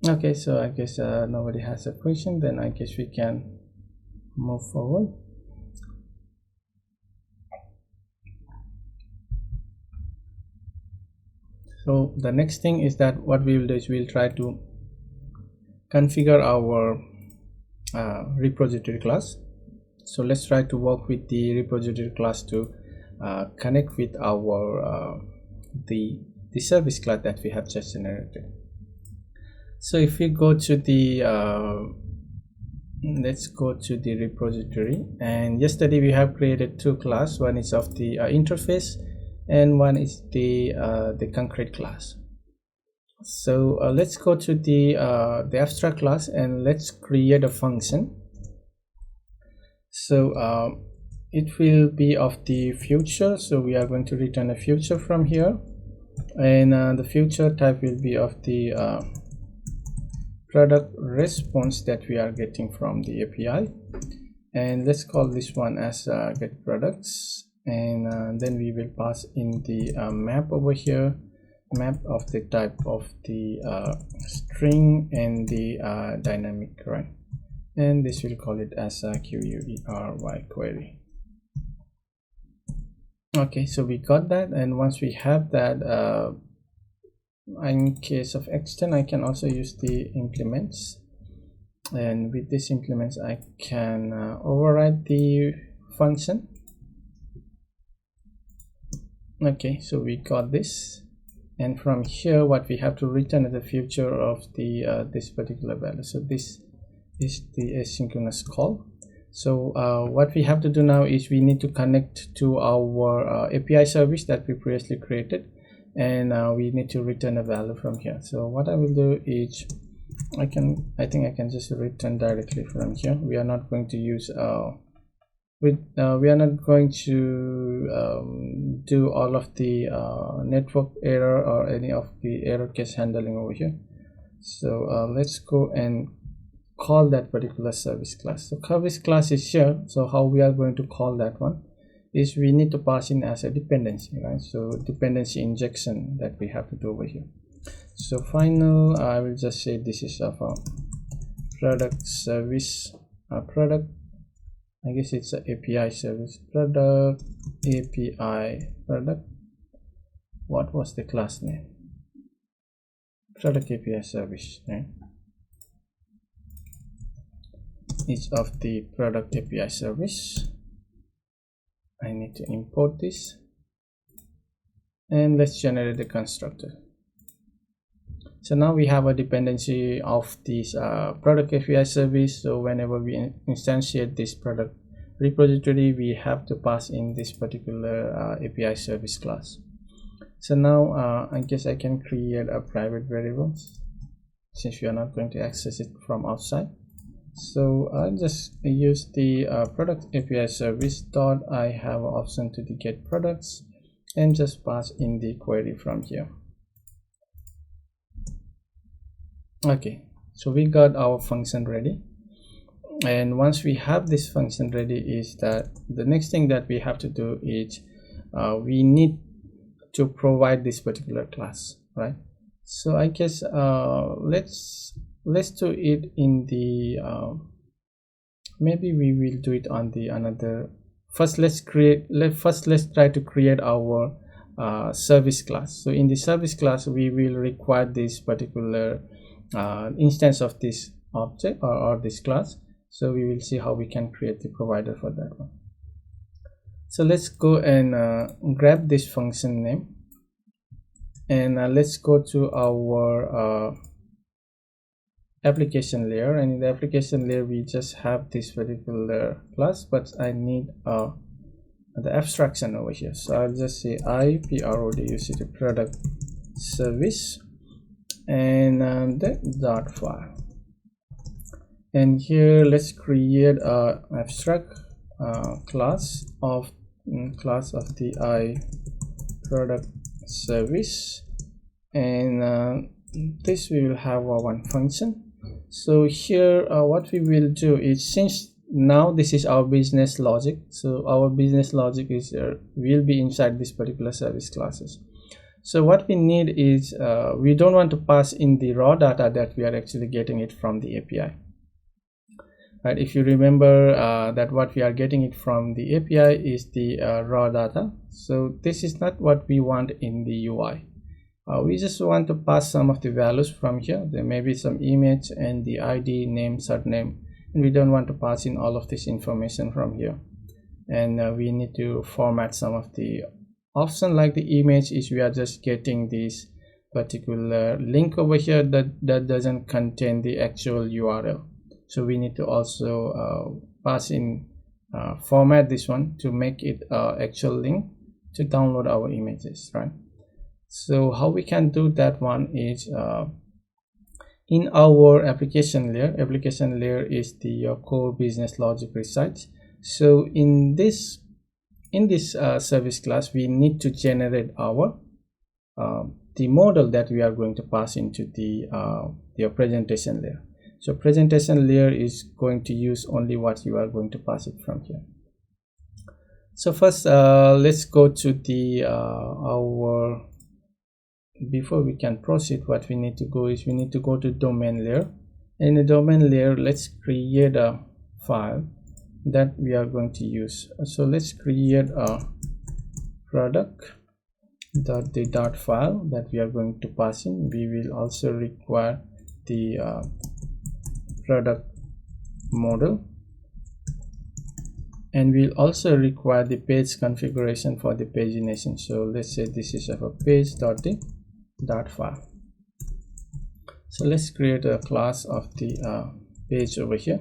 Okay, so I guess nobody has a question. Then I guess we can move forward. So the next thing is that what we will do is we'll try to configure our repository class. So let's try to work with the repository class to connect with our the service class that we have just generated. So if we go to the let's go to the repository, and yesterday we have created two classes. One is of the interface, and one is the concrete class. So let's go to the abstract class, and let's create a function. So it will be of the future, so we are going to return a future from here, and the future type will be of the product response that we are getting from the API, and let's call this one as get products, and then we will pass in the map over here, map of the type of the string and the dynamic, right? And this will call it as a query query. Okay, so we got that, and once we have that, in case of extend, I can also use the implements, and with this implements I can override the function. Okay, so we got this, and from here what we have to return is the future of the this particular value. So this is the asynchronous call. So what we have to do now is we need to connect to our API service that we previously created, and we need to return a value from here. So what I will do is I think I can just return directly from here. We are not going to use we are not going to do all of the network error or any of the error case handling over here. So let's go and call that particular service class. So service class is here. So how we are going to call that one is we need to pass in as a dependency, right? So dependency injection that we have to do over here. So final, I will just say this is of a product service product, I guess it's a API service product, API product. What was the class name? Product API service, right? Each of the product API service. I need to import this, and let's generate the constructor. So now we have a dependency of this product API service. So whenever we instantiate this product repository, we have to pass in this particular API service class. So now I guess I can create a private variable since we are not going to access it from outside. So I'll just use the product API service dot I have an option to the get products, and just pass in the query from here. Okay, so we got our function ready, and once we have this function ready, is that the next thing that we have to do is we need to provide this particular class, right? So I guess let's do it in the maybe we will do it on the another. First let's try to create our service class. So in the service class we will require this particular instance of this object or this class. So we will see how we can create the provider for that one. So let's go and grab this function name, and let's go to our application layer, and in the application layer we just have this particular class, but I need the abstraction over here. So I'll just say product product service, and the dot file, and here let's create a abstract class of the product service, and this we will have one function. So here what we will do is, since now this is our business logic, so our business logic is will be inside this particular service classes. So what we need is we don't want to pass in the raw data that we are actually getting it from the API, right? If you remember that what we are getting it from the API is the raw data. So this is not what we want in the UI. We just want to pass some of the values from here. There may be some image and the ID, name, surname, and we don't want to pass in all of this information from here. And we need to format some of the option, like the image is we are just getting this particular link over here that doesn't contain the actual URL. So we need to also pass in format this one to make it actual link to download our images, right? So how we can do that one is in our application layer. Application layer is the core business logic resides. So in this service class, we need to generate our the model that we are going to pass into the presentation layer. So presentation layer is going to use only what you are going to pass it from here. So first let's go to the our before we can proceed, what we need to go is we need to go to domain layer. In the domain layer, let's create a file that we are going to use. So let's create a product.the file that we are going to pass in. We will also require the product model, and we'll also require the page configuration for the pagination. So let's say this is of a page.the file. So let's create a class of the page over here,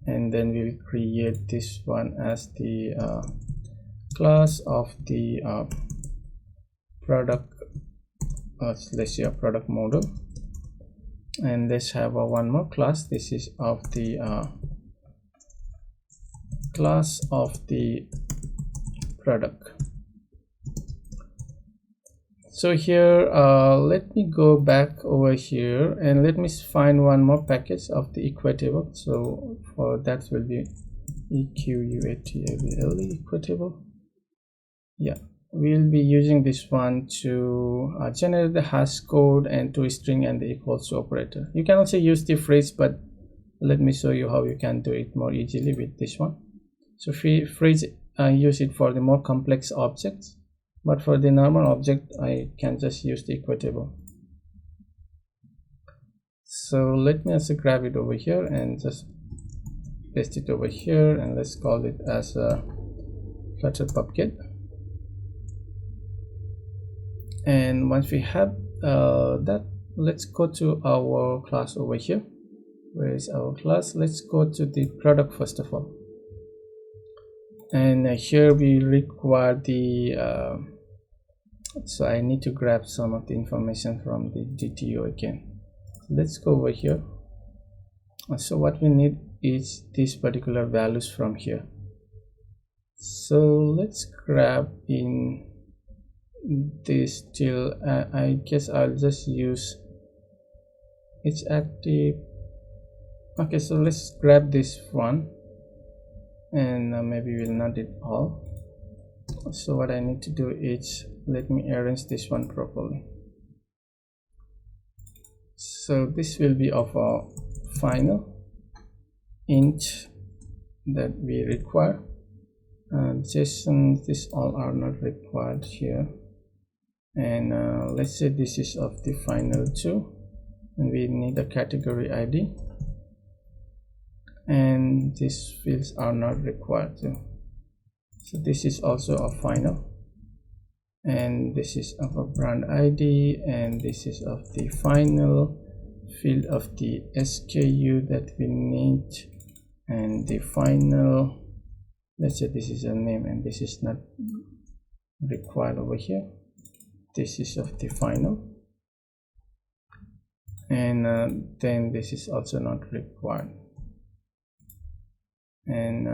and then we'll create this one as the class of the product, let's say a product model, and let's have one more class. This is of the class of the product. So here let me go back over here and let me find one more package of the equatable. So for that will be equatable equatable. Yeah, we'll be using this one to generate the hash code and to string and the equals to operator. You can also use the phrase, but let me show you how you can do it more easily with this one. So phrase use it for the more complex objects, but for the normal object I can just use the equatable. So let me also grab it over here and just paste it over here, and let's call it as a Flutter pubget. And once we have that, let's go to our class over here. Where is our class? Let's go to the product first of all, and here we require the so I need to grab some of the information from the GTO again. Let's go over here. So what we need is these particular values from here. So let's grab in this till I guess I'll just use it's active. Okay, so let's grab this one, and maybe we'll not it all. So what I need to do is let me arrange this one properly. So this will be of a final int that we require. JSON, this all are not required here, and let's say this is of the final 2, and we need a category ID, and these fields are not required too. So this is also a final, and this is of a brand ID, and this is of the final field of the SKU that we need, and the final, let's say this is a name, and this is not required over here. This is of the final, and then this is also not required, and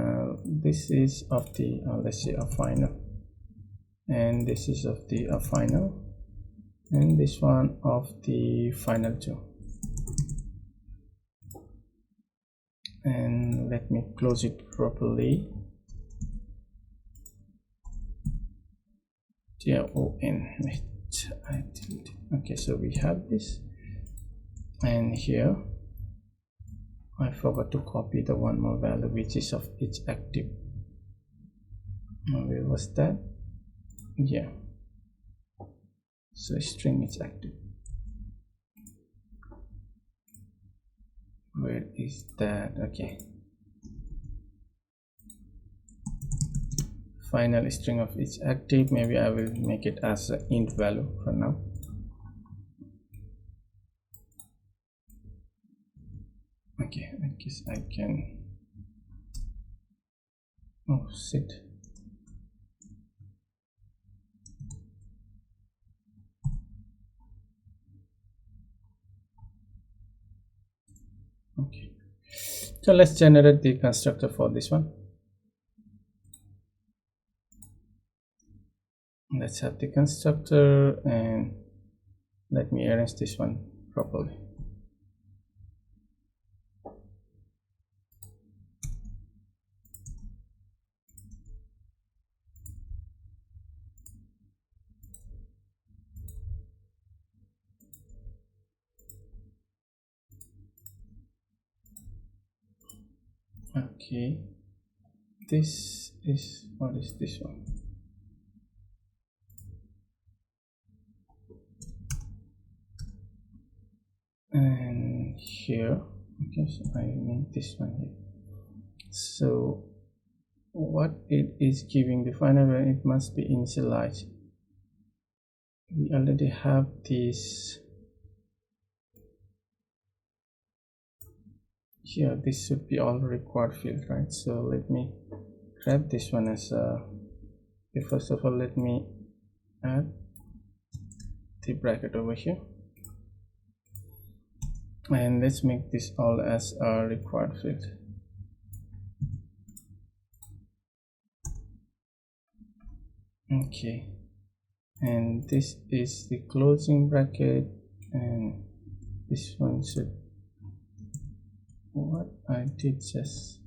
this is of the let's say a final, and this is of the final, and this one of the final 2. And let me close it properly. Okay, so we have this, and here I forgot to copy the one more value, which is of its active. Where was that? Yeah, so string is active. Where is that? Okay, final string of its active. Maybe I will make it as an int value for now. Okay, I guess I can, oh shit, okay. So let's generate the constructor for this one. Let's have the constructor, and let me arrange this one properly. Okay, this is, what is this one? And here, okay, so I need this one here. So what it is giving the final value, it must be initialized. We already have this here. This should be all required field, right? So let me grab this one as a, first of all let me add the bracket over here, and let's make this all as a required field. Okay, and this is the closing bracket, and this one should, what I did just,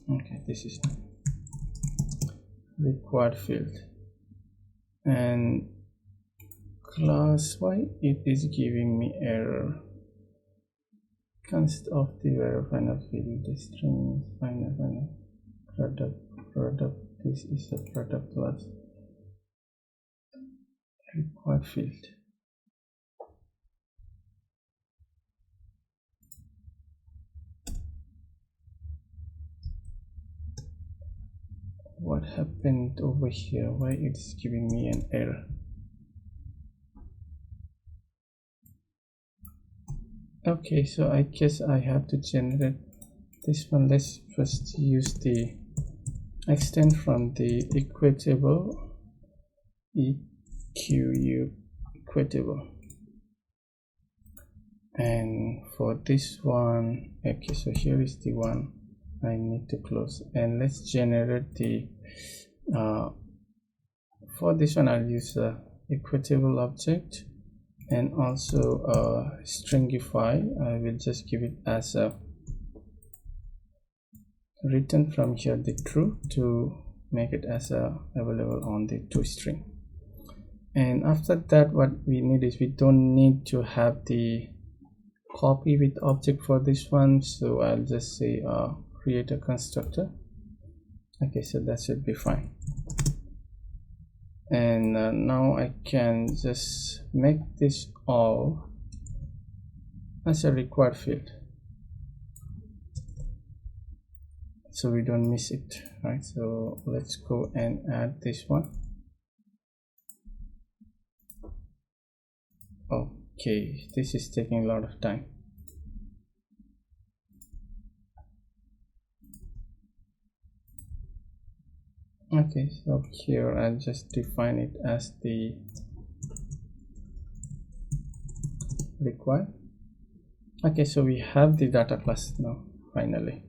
okay, this is required field. And class, why it is giving me error? Const of the variable final field, the string final product, this is a product class required field. What happened over here? Why it's giving me an error? Okay, so I guess I have to generate this one. Let's first use the extend from the equatable, EQU equatable, and for this one, okay, so here is the one I need to close, and let's generate the for this one I'll use a equatable object, and also stringify. I will just give it as a return from here the true to make it as a available on the toString. And after that, what we need is, we don't need to have the copy with object for this one, so I'll just say create a constructor. Okay, so that should be fine. And now I can just make this all as a required field, so we don't miss it, right? So let's go and add this one. Okay, this is taking a lot of time. Okay, so here I'll just define it as the required. Okay, so we have the data class now finally.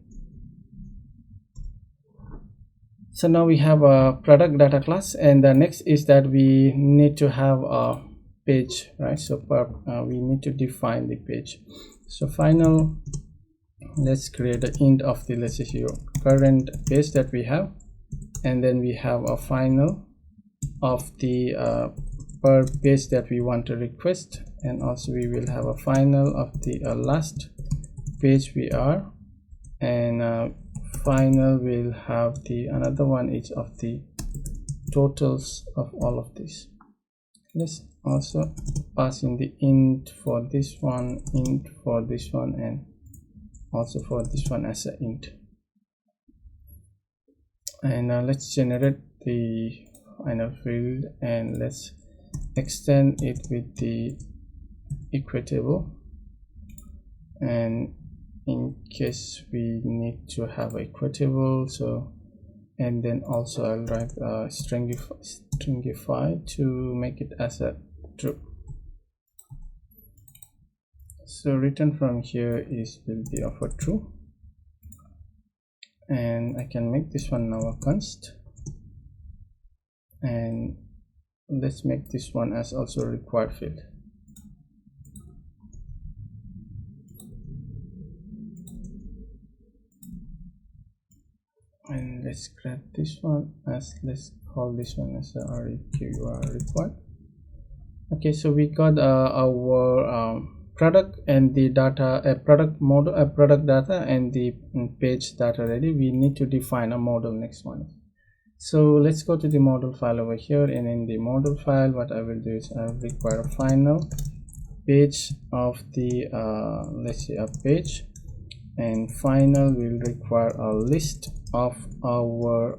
So now we have a product data class, and the next is that we need to have a page, right? So we need to define the page. So final, let's create an int of the, let's say, your current page that we have, and then we have a final of the per page that we want to request, and also we will have a final of the last page we are, and final will have the another one each of the totals of all of this. Let's also pass in the int for this one, int for this one, and also for this one as an int. And let's generate the final field, and let's extend it with the equatable, and in case we need to have equatable, so and then also I'll write stringify to make it as a true. So return from here will be of a true, and I can make this one now a const, and let's make this one as also required field. And let's grab this one as, let's call this one as a required. Okay, so we got our product and the data, a product model, a product data and the page data ready. We need to define a model next one. So let's go to the model file over here, and in the model file what I will do is I will require a final page of the let's say a page, and final will require a list of our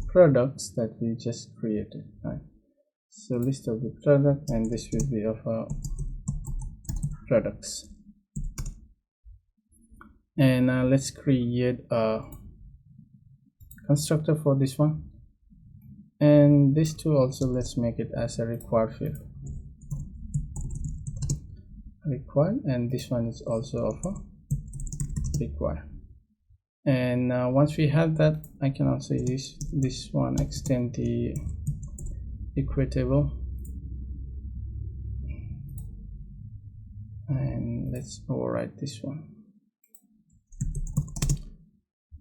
products that we just created, right? So list of the product, and this will be of products. And let's create a constructor for this one, and this too also let's make it as a required field, required, and this one is also of a required. And once we have that, I can also use this one, extend the equitable, and let's overwrite this one.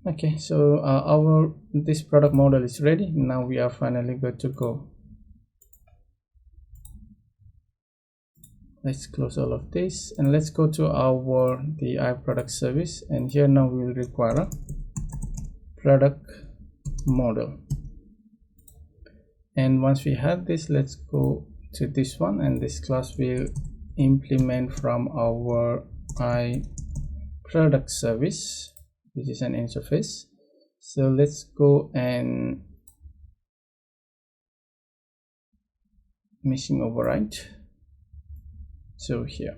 Okay, so this product model is ready. Now we are finally good to go. Let's close all of this, and let's go to the iProduct service, and here now we will require a product model. And once we have this, let's go to this one, and this class will implement from our iProduct service, which is an interface. So let's go and missing override. So here,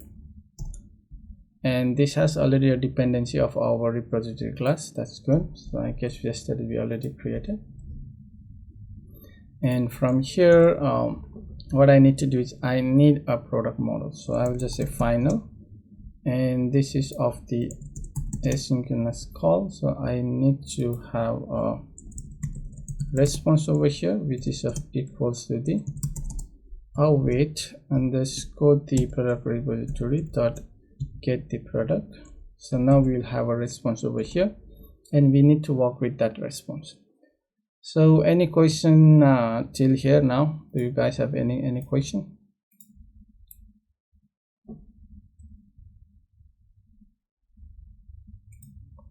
and this has already a dependency of our repository class. That's good. So I guess yesterday we already created. And from here, what I need to do is I need a product model. So I will just say final, and this is of the asynchronous call. So I need to have a response over here, which is of equals to the await underscore the product repository dot get the product. So now we will have a response over here, and we need to work with that response. So any question till here now? Do you guys have any question?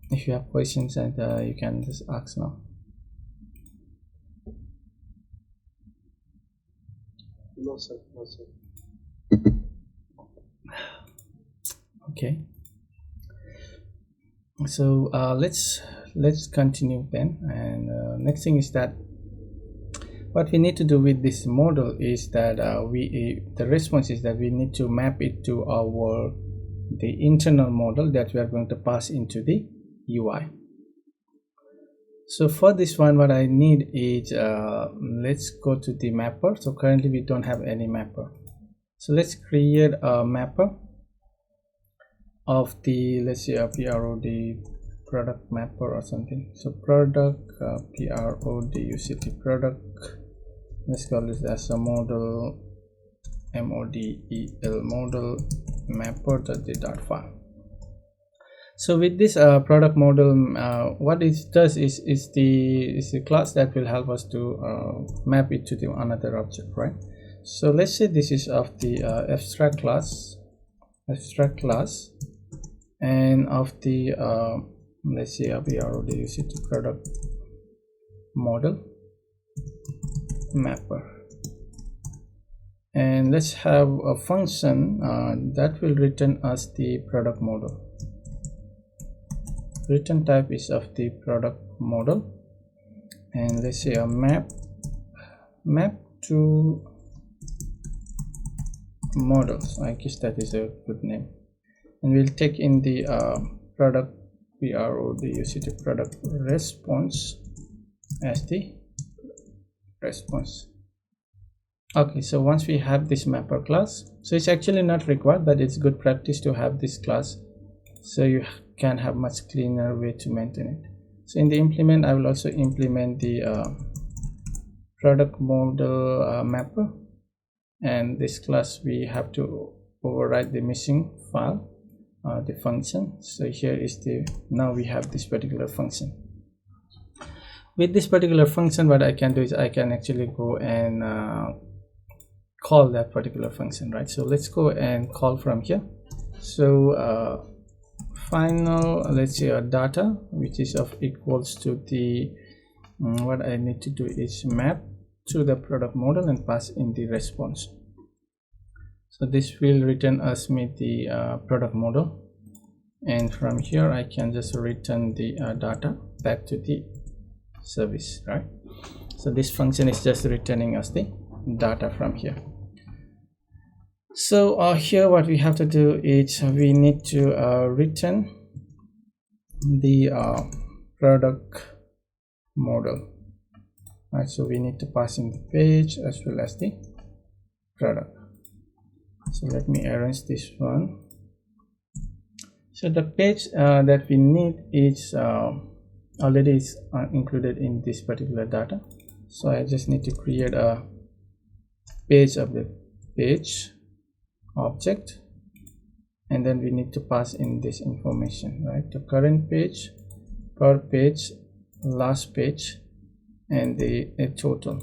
If you have questions, and you can just ask now. No sir, no sir. Okay, so let's continue then. And next thing is that what we need to do with this model is that the response is that we need to map it to the internal model that we are going to pass into the UI. So for this one, what I need is let's go to the mapper. So currently we don't have any mapper, so let's create a mapper of the, let's say a prod product mapper or something. So product prod product, let's call this as a model model mapper.file. So with this product model, what it does is the class that will help us to map it to the another object, right? So let's say this is of the abstract class, and of the let's say a prod product model mapper, and let's have a function that will return us the product model. Return type is of the product model, and let's say a map to models. I guess that is a good name, and we'll take in the product product response as the response. Okay, so once we have this mapper class, so it's actually not required, but it's good practice to have this class so you can have much cleaner way to maintain it. So in the implement, I will also implement the product model mapper, and this class we have to override the missing file, the function. So here is the, now we have this particular function. With this particular function, what I can do is I can actually go and call that particular function, right? So let's go and call from here. So final, let's say data, which is of equals to the what I need to do is map to the product model and pass in the response. So this will return us me the product model, and from here I can just return the data back to the service, right? So this function is just returning us the data from here. So here what we have to do is we need to return the product model, right? So we need to pass in the page as well as the product. So let me arrange this one. So the page that we need is already is included in this particular data. So I just need to create a page of the page object, and then we need to pass in this information, right? The current page, per page, last page, and the total.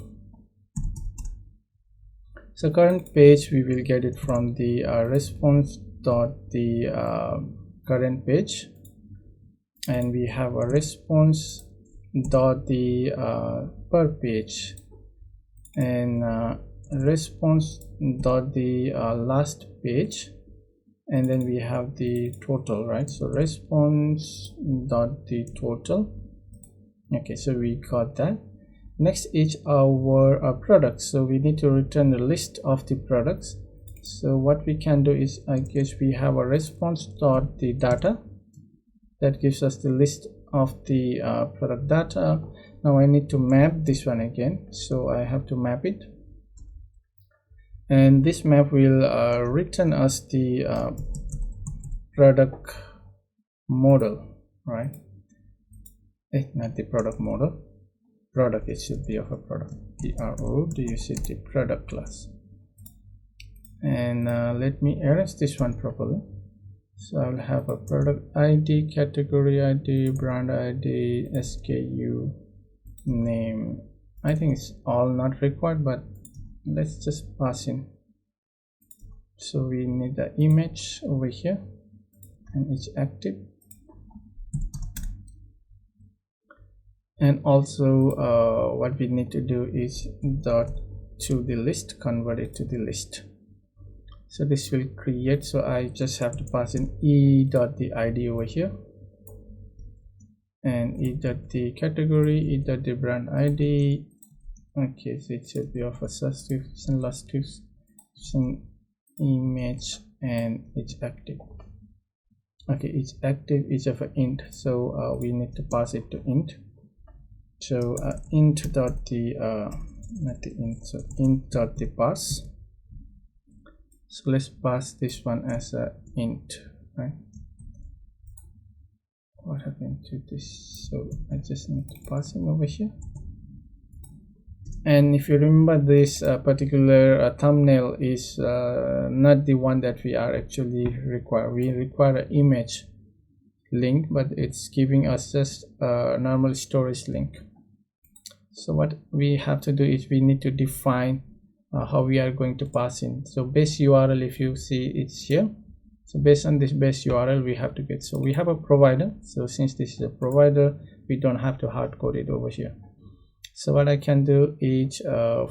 So current page we will get it from the response dot the current page, and we have a response dot the per page, and response dot the last page, and then we have the total, right? So response dot the total. Okay, so we got that. Next is our products. So we need to return the list of the products. So what we can do is, I guess we have a response dot the data that gives us the list of the product data. Now I need to map this one again, so I have to map it, and this map will return us the product model, right? Not the product model, product, it should be of a product, the product class. And let me arrange this one properly. So I will have a product ID, category ID, brand ID, SKU, name. I think it's all not required, but let's just pass in. So we need the image over here, and it's active, and also what we need to do is dot to the list, convert it to the list. So this will create, so I just have to pass in e dot the ID over here, and e dot the category, e dot the brand ID. Okay, so it should be of a subscription, last description, image, and it's active. Okay, it's active, it's of an int, so we need to pass it to int. So int dot the not the int, so int dot the pass. So let's pass this one as a int, right? What happened to this? So I just need to pass him over here. And if you remember, this particular thumbnail is not the one that we are actually require. We require an image link, but it's giving us just a normal storage link. So what we have to do is we need to define how we are going to pass in. So base URL, if you see, it's here. So based on this base URL, we have to get, so we have a provider. So since this is a provider, we don't have to hard code it over here. So what I can do is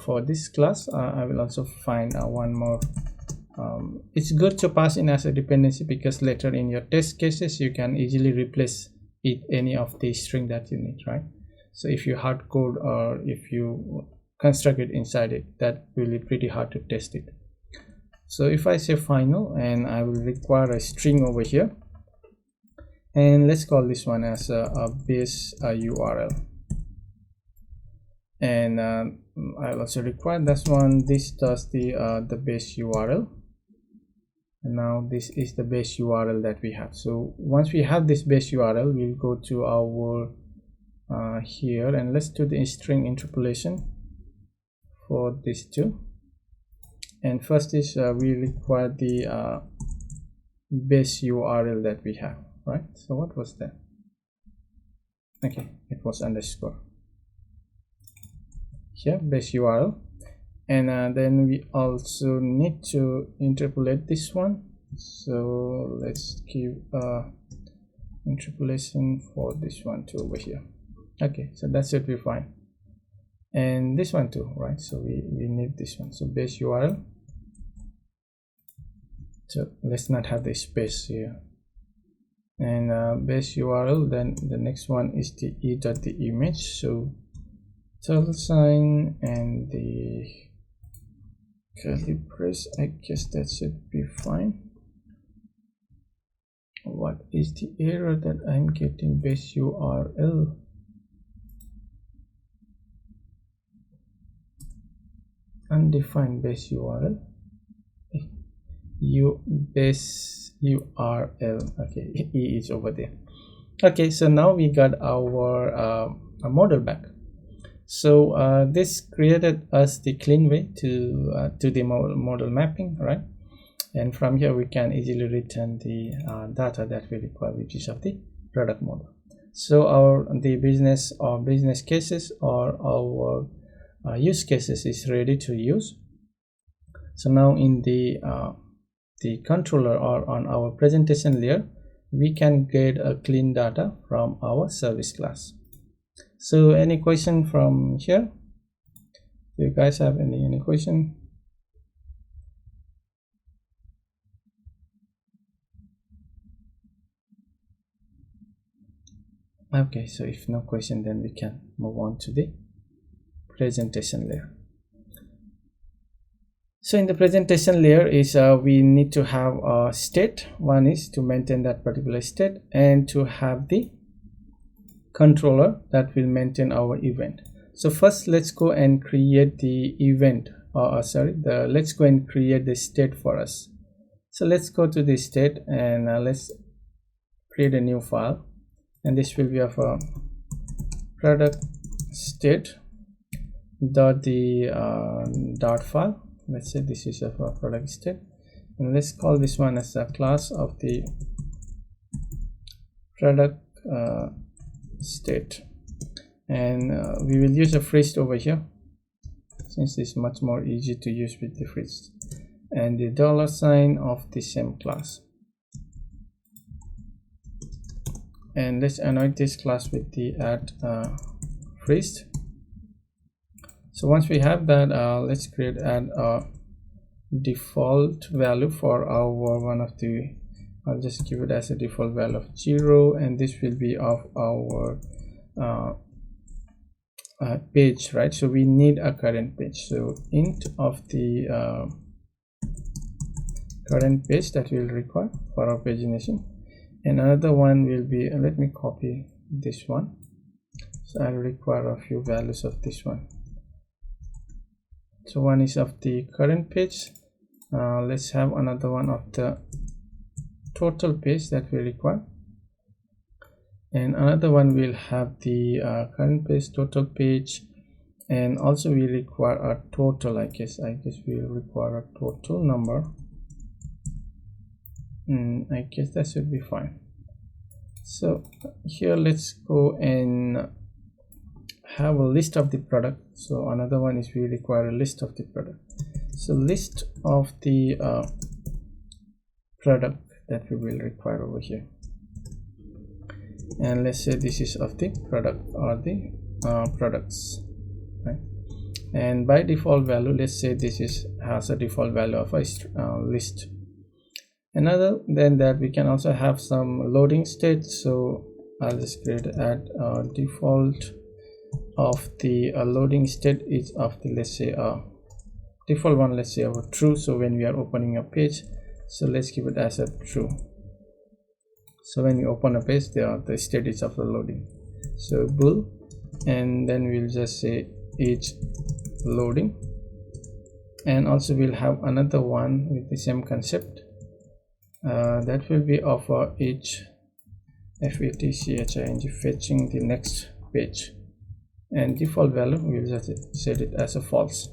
for this class, I will also find one more. It's good to pass in as a dependency, because later in your test cases you can easily replace it any of the string that you need, right? So if you hard code or if you construct it inside it, that will be pretty hard to test it. So if I say final, and I will require a string over here, and let's call this one as a base URL. and I'll also require this one. This does the base URL, and now this is the base URL that we have. So once we have this base URL, we'll go to our here, and let's do the string interpolation for these two. And first is we require the base URL that we have, right? So what was that? Okay, it was underscore here, base URL. And then we also need to interpolate this one, so let's give interpolation for this one too over here. Okay, so that should be fine, and this one too, right? So we need this one, so base URL. So let's not have the space here, and base URL. Then the next one is the e.the-image, so tilde sign and the curly brace. I guess that should be fine. What is the error that I'm getting? Base URL. Undefined base URL. Base URL. Okay, E is over there. Okay, so now we got our model back. So this created us the clean way to the model mapping, right? And from here we can easily return the data that we require, which is of the product model. So the business or business cases or our use cases is ready to use. So now in the controller or on our presentation layer, we can get a clean data from our service class. So any question from here? Do you guys have any question? Okay, so if no question, then we can move on to the presentation layer. So in the presentation layer is we need to have a state. One is to maintain that particular state, and to have the controller that will maintain our event. So first let's go and create the event, let's go and create the state for us. So let's go to the state, and let's create a new file, and this will be of a product state dot file. Let's say this is of a product state, and let's call this one as a class of the product state, and we will use a phrase over here since it's much more easy to use with the phrase, and the $sign of the same class. And let's annotate this class with the add phrase. So once we have that, let's add a default value for our one of the, I'll just give it as a default value of 0, and this will be of our page, right? So we need a current page, so int of the current page that we'll require for our pagination. And another one will be, let me copy this one, so I'll require a few values of this one. So one is of the current page, let's have another one of the total page that we require, and another one will have the current page, total page, and also we require a total. I guess we require a total number. I guess that should be fine. So here let's go and have a list of the product. So another one is we require a list of the product, so list of the product that we will require over here, and let's say this is of the product or the products, right? And by default value, let's say this has a default value of a list. And other than that, we can also have some loading state, so I'll just create add default of the loading state is of the, let's say default one, let's say our true. So when we are opening a page, so let's give it as a true. So when you open a page, the state is of the loading, so bool, and then we'll just say each loading, and also we'll have another one with the same concept that will be of each fetching fetching the next page, and default value we'll just set it as a false.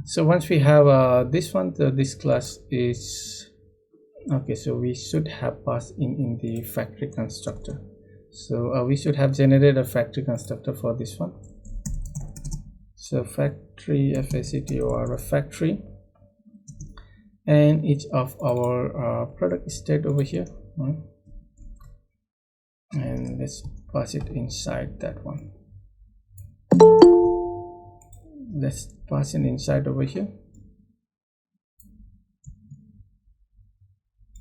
So once we have this one, this class is okay, so we should have passed in the factory constructor. So we should have generated a factory constructor for this one. So factory or a factory, and each of our product state over here, and let's pass it inside that one. Let's pass it inside over here.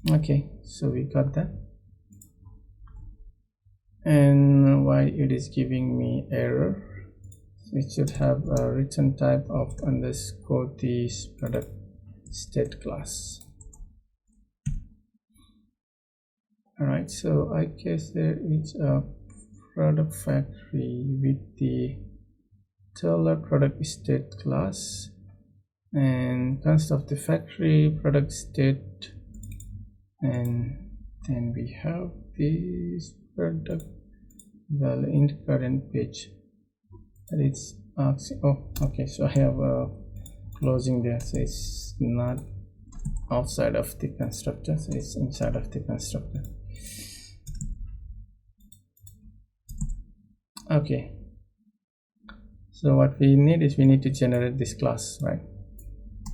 Okay, so we got that. And why it is giving me error, it should have a return type of underscore this product state class. All right, so I guess there is a product factory with the teller product state class, and const of the factory product state, and then we have this product value in the current page, and it's oh okay, so I have a closing there, so it's not outside of the constructor, so it's inside of the constructor. Okay, so what we need is we need to generate this class, right?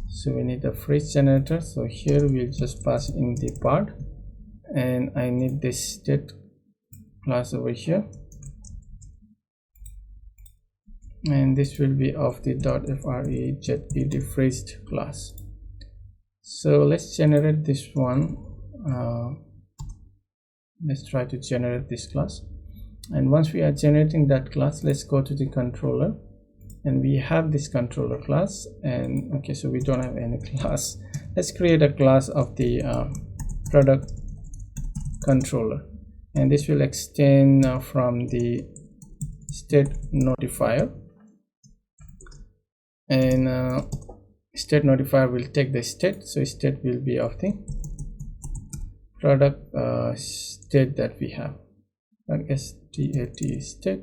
So we need a phrase generator. So here we'll just pass in the part, and I need this state class over here, and this will be of the .free phrased class. So let's generate this one. Let's try to generate this class, and once we are generating that class, let's go to the controller, and we have this controller class. And okay, so we don't have any class. Let's create a class of the product controller, and this will extend from the state notifier, and state notifier will take the state, so state will be of the product state that we have, like stat state.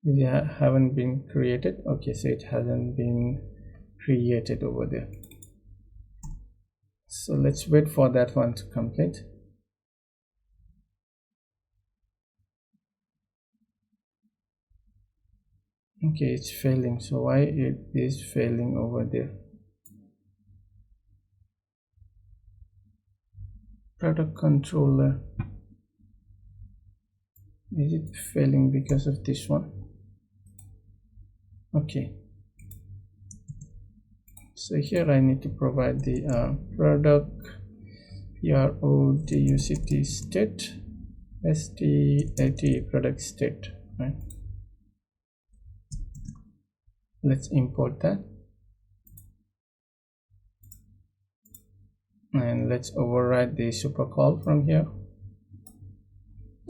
We haven't been created. Okay, so it hasn't been created over there, so let's wait for that one to complete. Okay, it's failing. So why it is failing over there? Product controller, is it failing because of this one? Okay, so here I need to provide the product product state stat product state, right? Let's import that, and let's override the super call from here.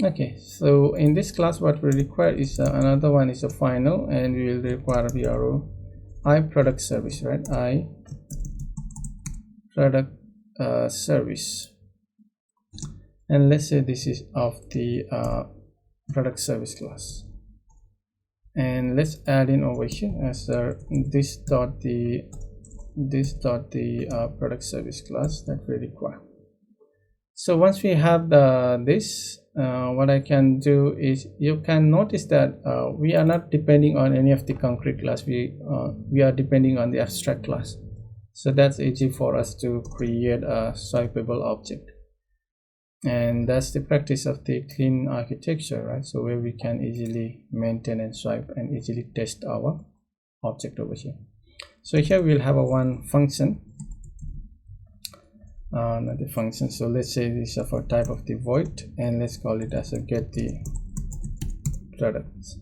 Okay, so in this class what we require is another one is a final, and we will require I product service, right? I product service, and let's say this is of the product service class, and let's add in over here as this dot the product service class that we require. So once we have this, what I can do is, you can notice that we are not depending on any of the concrete class. We are depending on the abstract class, so that's easy for us to create a swipeable object, and that's the practice of the clean architecture, right? So where we can easily maintain and swipe and easily test our object over here. So here we'll have a one function, another function. So let's say this is for type of the void, and let's call it as a get the products,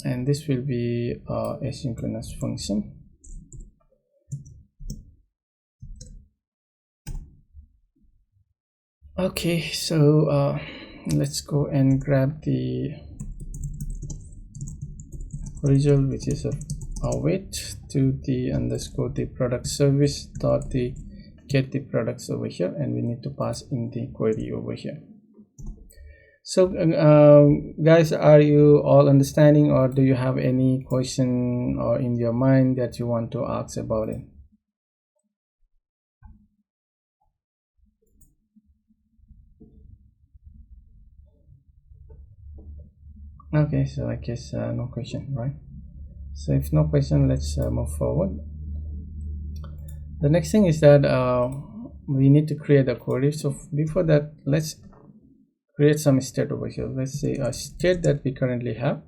and this will be asynchronous function. Okay, so let's go and grab the result, which is a await to the underscore the product service dot the get the products over here, and we need to pass in the query over here. So guys, are you all understanding, or do you have any question or in your mind that you want to ask about it? Okay, so I guess no question, right? So if no question, let's move forward. The next thing is that we need to create a query. So before that, let's create some state over here. Let's say a state that we currently have.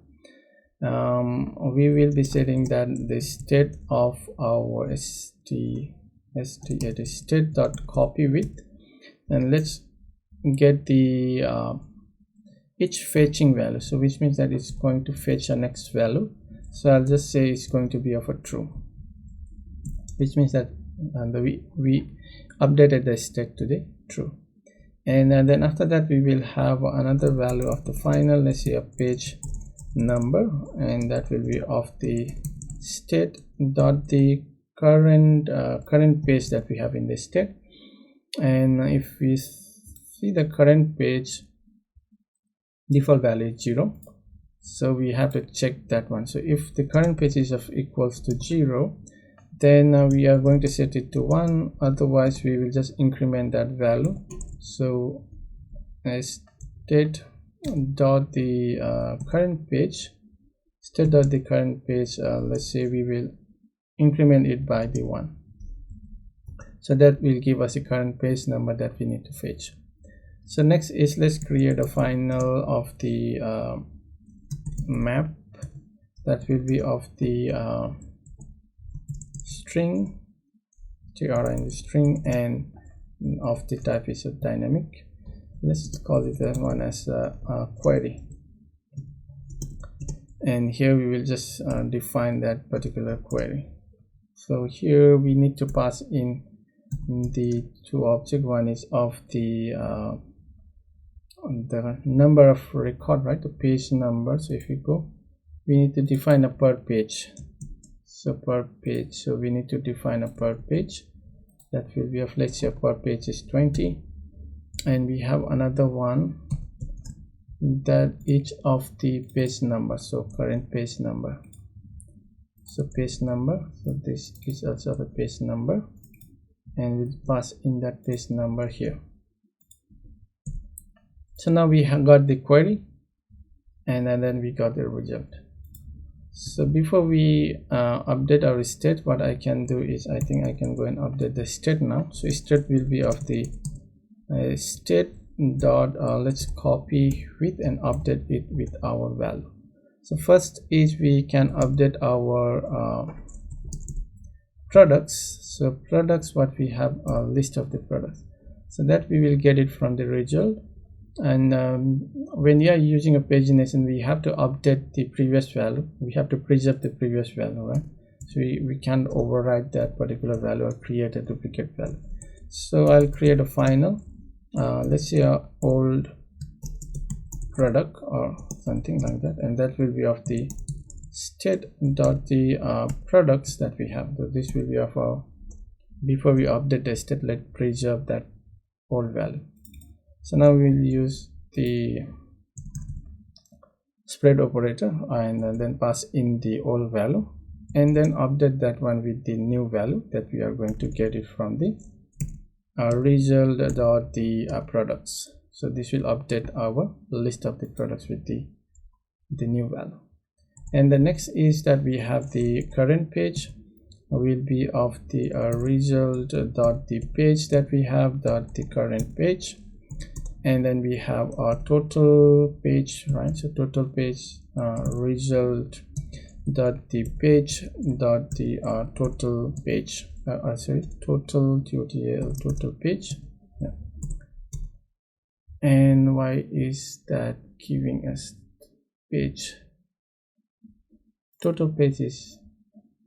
We will be setting that the state of our state.copy with, and let's get the each fetching value, so which means that it's going to fetch a next value. So I'll just say it's going to be of a true, which means that we updated the state to the true. And then after that we will have another value of the final, let's say a page number, and that will be of the state dot the current page that we have in the state. And if we see the current page default value is 0, so we have to check that one. So if the current page is of equals to 0, then we are going to set it to 1, otherwise we will just increment that value. So state dot the current page, state dot the current page, let's say we will increment it by the 1, so that will give us the current page number that we need to fetch. So next is, let's create a final of the map that will be of the string, tr in the string, and of the type is a dynamic. Let's call it that one as a query, and here we will just define that particular query. So here we need to pass in the two objects. One is of the number of record, right, the page number. So if we go, we need to define a per page. So per page, so we need to define a per page that will be of, let's say per page is 20, and we have another one that each of the page number, so current page number, so page number, so this is also the page number, and we'll pass in that page number here. So now we have got the query, and then we got the result. So before we update our state, what I can do is, I think I can go and update the state now. So state will be of the state dot let's copy with and update it with our value. So first is we can update our products. So products, what we have a list of the products, so that we will get it from the result. And when you are using a pagination, we have to update the previous value, we have to preserve the previous value, right? So we can't override that particular value or create a duplicate value. So I'll create a final, let's say a old product or something like that, and that will be of the state dot the products that we have. So this will be of our, before we update the state, let's preserve that old value. So now we will use the spread operator and then pass in the old value, and then update that one with the new value that we are going to get it from the result dot the products. So this will update our list of the products with the new value. And the next is that we have the current page will be of the result dot the page that we have dot the current page, and then we have our total page, right? So total page result dot the page dot the total page, sorry, total total page. Yeah. And why is that giving us page? Total pages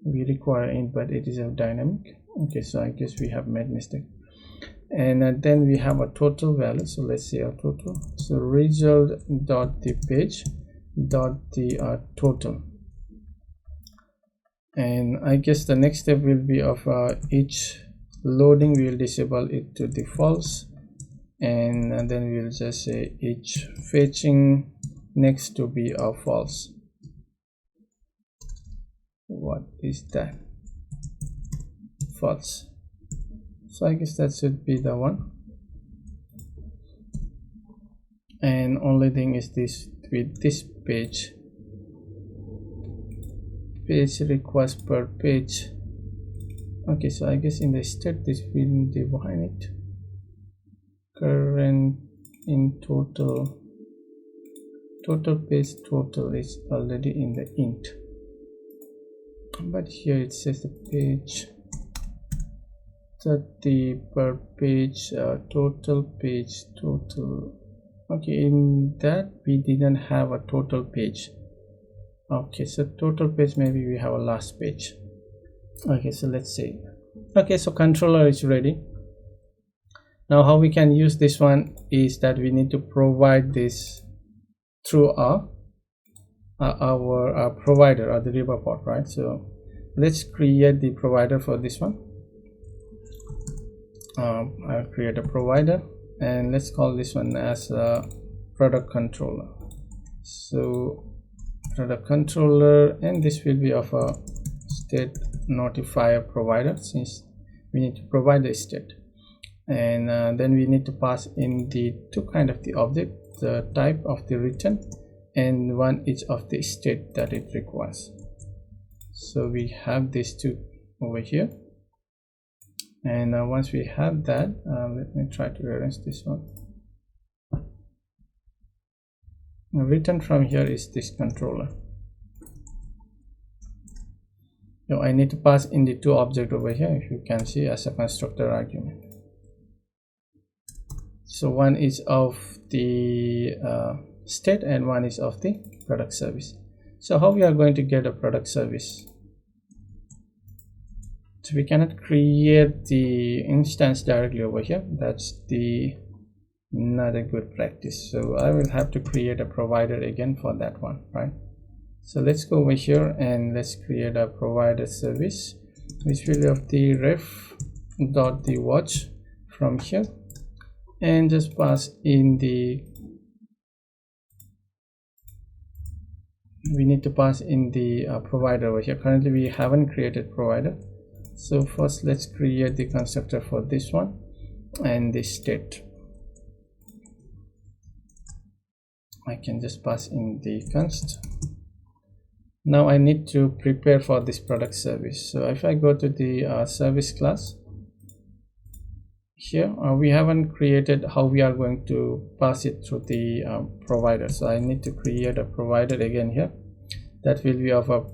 we require in, but it is a dynamic. Okay, so I guess we have made mistake. And then we have a total value, so let's say a total, so result dot the page dot the total. And I guess the next step will be of each loading we will disable it to the false, and then we'll just say each fetching next to be a false. What is that? False. So I guess that should be the one. And only thing is this, with this page request per page. Okay, so I guess in the state this will define it. Current in total page total is already in the int, but here it says the page 30 per page, total page total. Okay, in that we didn't have a total page. Okay, so total page, maybe we have a last page. Okay, so let's see. Okay, so controller is ready. Now how we can use this one is that we need to provide this through our provider or the ReBuffer, right? So let's create the provider for this one. I'll create a provider and let's call this one as a product controller. So product controller, and this will be of a StateNotifyProvider, since we need to provide the state. And then we need to pass in the two kind of the object, the type of the return and one each of the state that it requires. So we have these two over here, and once we have that, let me try to arrange this one. Written from here is this controller. Now I need to pass in the two objects over here, if you can see, as a constructor argument. So one is of the state and one is of the product service. So how we are going to get a product service? So we cannot create the instance directly over here. That's not a good practice. So I will have to create a provider again for that one, right? So let's go over here and let's create a provider service, which will be of the ref.thewatch from here, and just pass in the, we need to pass in the provider over here. Currently we haven't created provider. So first let's create the constructor for this one and the state. I can just pass in the const. Now I need to prepare for this product service. So if I go to the service class, here we haven't created how we are going to pass it through the provider. So I need to create a provider again here that will be of a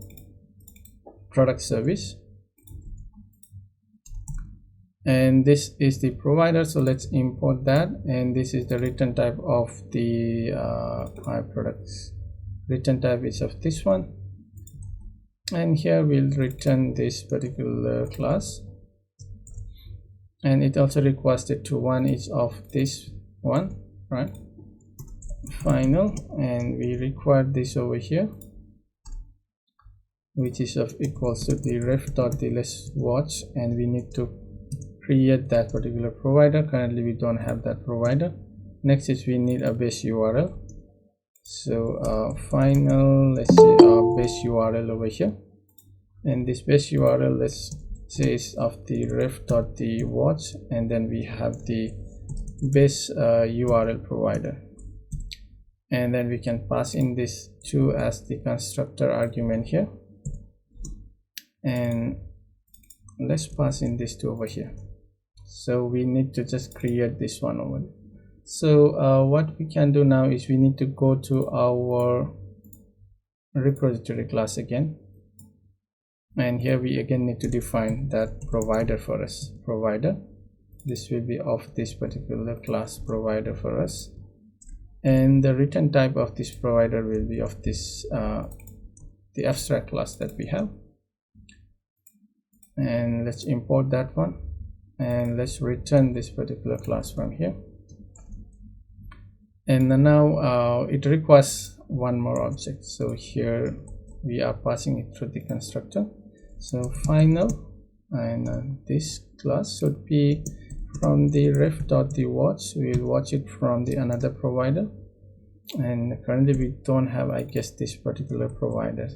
product service, and this is the provider. So let's import that, and this is the return type of the products. Return type is of this one, and here we'll return this particular class, and it also requested to one each of this one, right? Final, and we require this over here, which is of equals to the ref.the-watch, and we need to create that particular provider. Currently we don't have that provider. Next is we need a base URL. So final, let's say base URL over here, and this base URL, let's say, is of the ref.the-watch, and then we have the base URL provider, and then we can pass in this 2 as the constructor argument here, and let's pass in this 2 over here. So we need to just create this one over there. So what we can do now is we need to go to our repository class again, and here we again need to define that provider for us. Provider, this will be of this particular class provider for us, and the return type of this provider will be of this the abstract class that we have. And let's import that one, and let's return this particular class from here. And now it requires one more object, so here we are passing it through the constructor. So final, and this class should be from the ref.thewatch. We'll watch it from the another provider, and currently we don't have, I guess, this particular provider.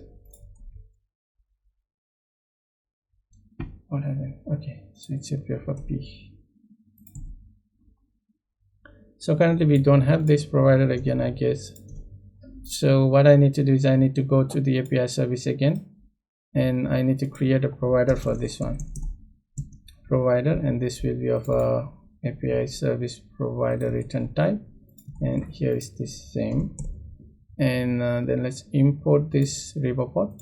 What happened? Okay, so it should be of a P. So currently we don't have this provider again, I guess. So what I need to do is I need to go to the API service again, and I need to create a provider for this one. Provider, and this will be of a API service provider return type, and here is the same. And then let's import this ReBuffer,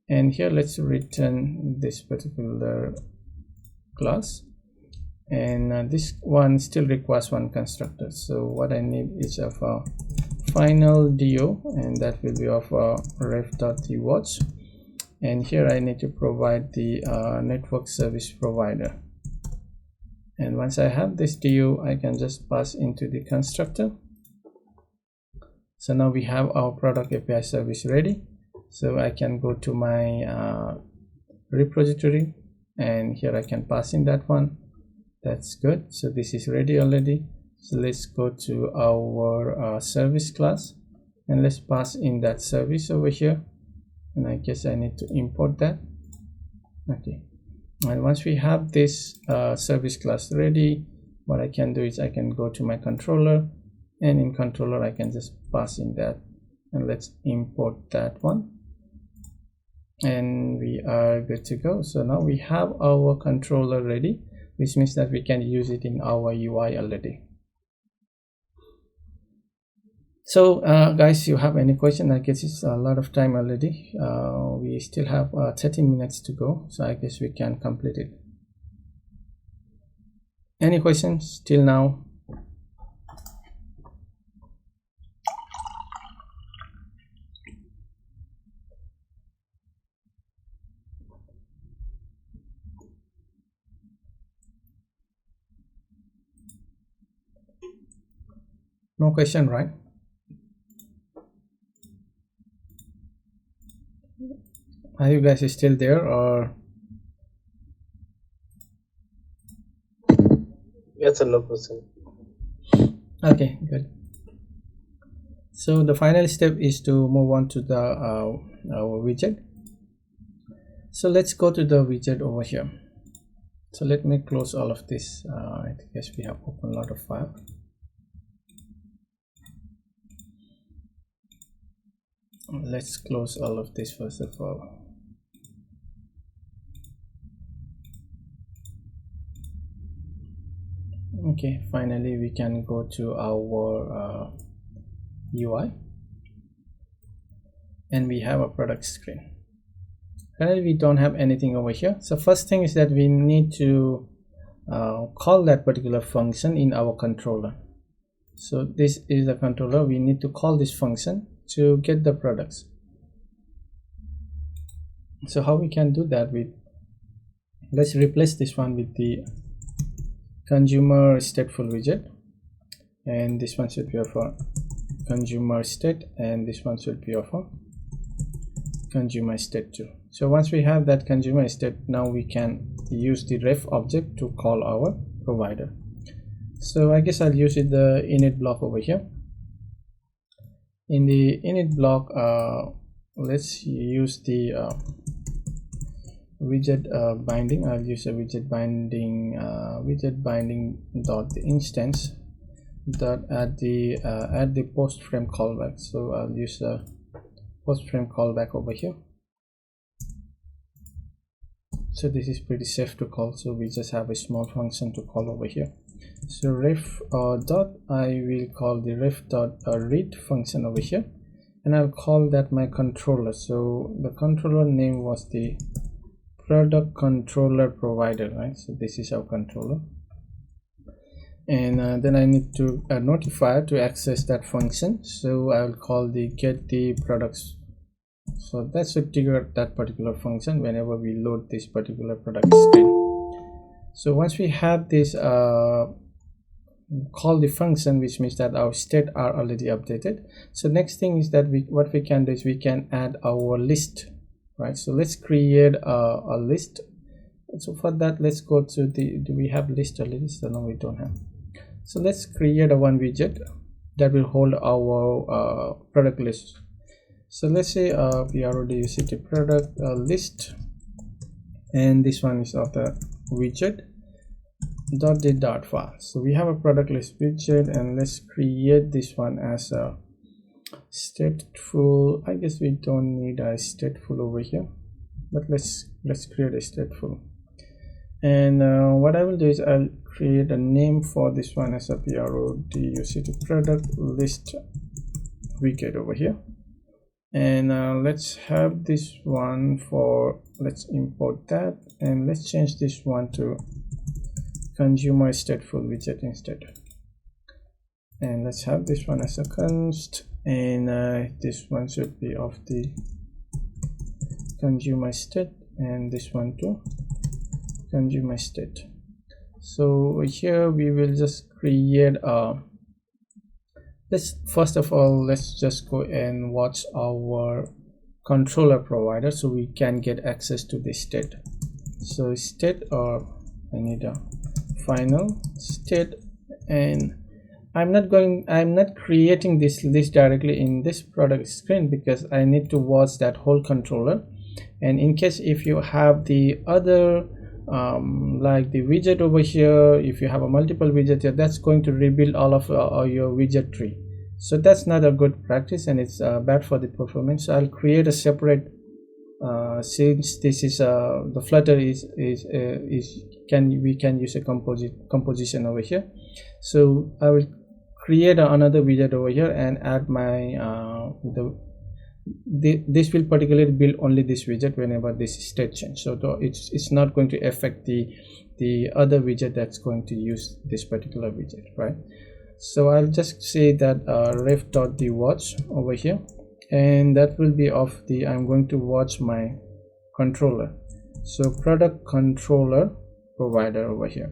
and here let's return this particular class, and this one still requires one constructor. So what I need is of a final do, and that will be of a ref.thewatch, and here I need to provide the network service provider. And once I have this do, I can just pass into the constructor. So now we have our product API service ready. So I can go to my repository, and here I can pass in that one. That's good. So this is ready already. So let's go to our service class, and let's pass in that service over here. And I guess I need to import that. Okay, and once we have this service class ready, what I can do is I can go to my controller, and in controller I can just pass in that, and let's import that one, and we are good to go. So now we have our controller ready, which means that we can use it in our UI already. So guys, you have any question? I guess it's a lot of time already. We still have 30 minutes to go, so I guess we can complete it. Any questions till now? No question, right? Are you guys still there, or? Yes, no question. Okay, good. So the final step is to move on to the our widget. So let's go to the widget over here. So let me close all of this. I guess we have opened a lot of files. Let's close all of this first of all. Okay, finally we can go to our UI, and we have a product screen. Currently we don't have anything over here. So first thing is that we need to call that particular function in our controller. So this is the controller. We need to call this function to get the products. So how we can do that? Let's replace this one with the consumer stateful widget, and this one should be of a consumer state, and this one should be of a consumer state too. So once we have that consumer state, now we can use the ref object to call our provider. So I guess I'll use it the init block over here. In the init block, let's use the widget binding. I'll use a widget binding dot the instance dot add the post frame callback. So I'll use a post frame callback over here. So this is pretty safe to call, so we just have a small function to call over here. So ref dot, I will call the ref dot read function over here, and I'll call that my controller. So the controller name was the product controller provider, right? So this is our controller, and then I need to notify to access that function. So I'll call the get the products. So that should trigger that particular function whenever we load this particular product screen. So once we have this call the function, which means that our state are already updated. So next thing is that what we can do is we can add our list, right? So let's create a list. So for that, let's go to the, do we have list already? So no, we don't have. So let's create a one widget that will hold our product list. So let's say we already used the product list, and this one is of the widget dot file. So we have a product list widget, and let's create this one as a stateful. I guess we don't need a stateful over here, but let's create a stateful. And what I will do is I'll create a name for this one as a product list widget over here. And let's have this one for, let's import that, and let's change this one to consumer stateful widget instead. And let's have this one as a const, and this one should be of the consumer state, and this one too consumer state. So here we will just create a, let's first of all, let's just go and watch our controller provider so we can get access to the state. So state, or I need a final state, and I'm not creating this list directly in this product screen because I need to watch that whole controller. And in case if you have the other like the widget over here, if you have a multiple widget here, that's going to rebuild all of your widget tree. So that's not a good practice, and it's bad for the performance. So I'll create a separate since this is the Flutter we can use a composition over here. So I will create another widget over here and add my this will particularly build only this widget whenever this state change. So it's not going to affect the other widget that's going to use this particular widget, right? So I'll just say that ref.thewatch over here, and that will be of the, I'm going to watch my controller. So product controller provider over here.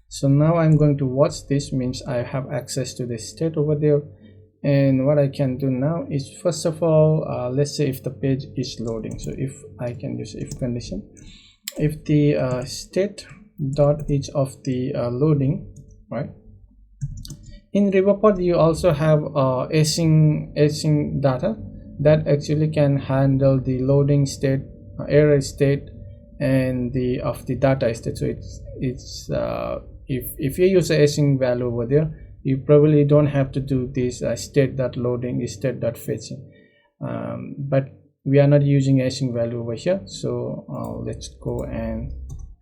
So now I'm going to watch this, means I have access to the state over there. And what I can do now is, first of all, let's say if the page is loading. So if I can use if condition, if the state dot is of the loading, right? In ReBuffer you also have async data that actually can handle the loading state, error state, and the of the data state. So it's if you use a async value over there, you probably don't have to do this state.loading, state.fetching, but we are not using async value over here. So let's go and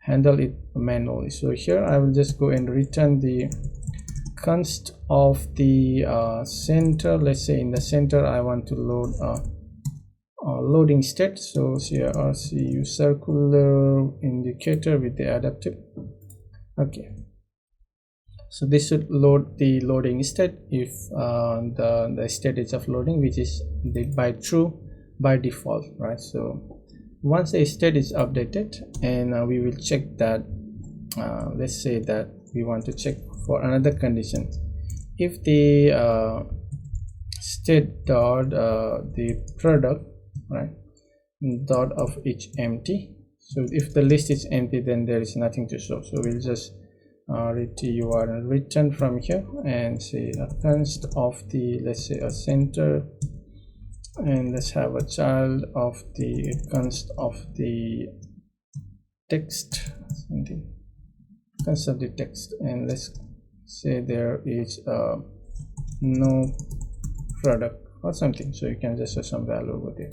handle it manually. So here I will just go and return the const of the center. Let's say in the center I want to load loading state. So CRCU circular indicator with the adaptive. Okay, so this should load the loading state if the state is of loading, which is the by true by default, right? So once the state is updated, and we will check that let's say that we want to check for another condition. If the state dot the product, right, dot of each empty. So if the list is empty, then there is nothing to show. So we'll just return from here and say a const of the, let's say a center, and let's have a child of the const of the text, something const of the text, and let's say there is no product or something. So you can just show some value over there,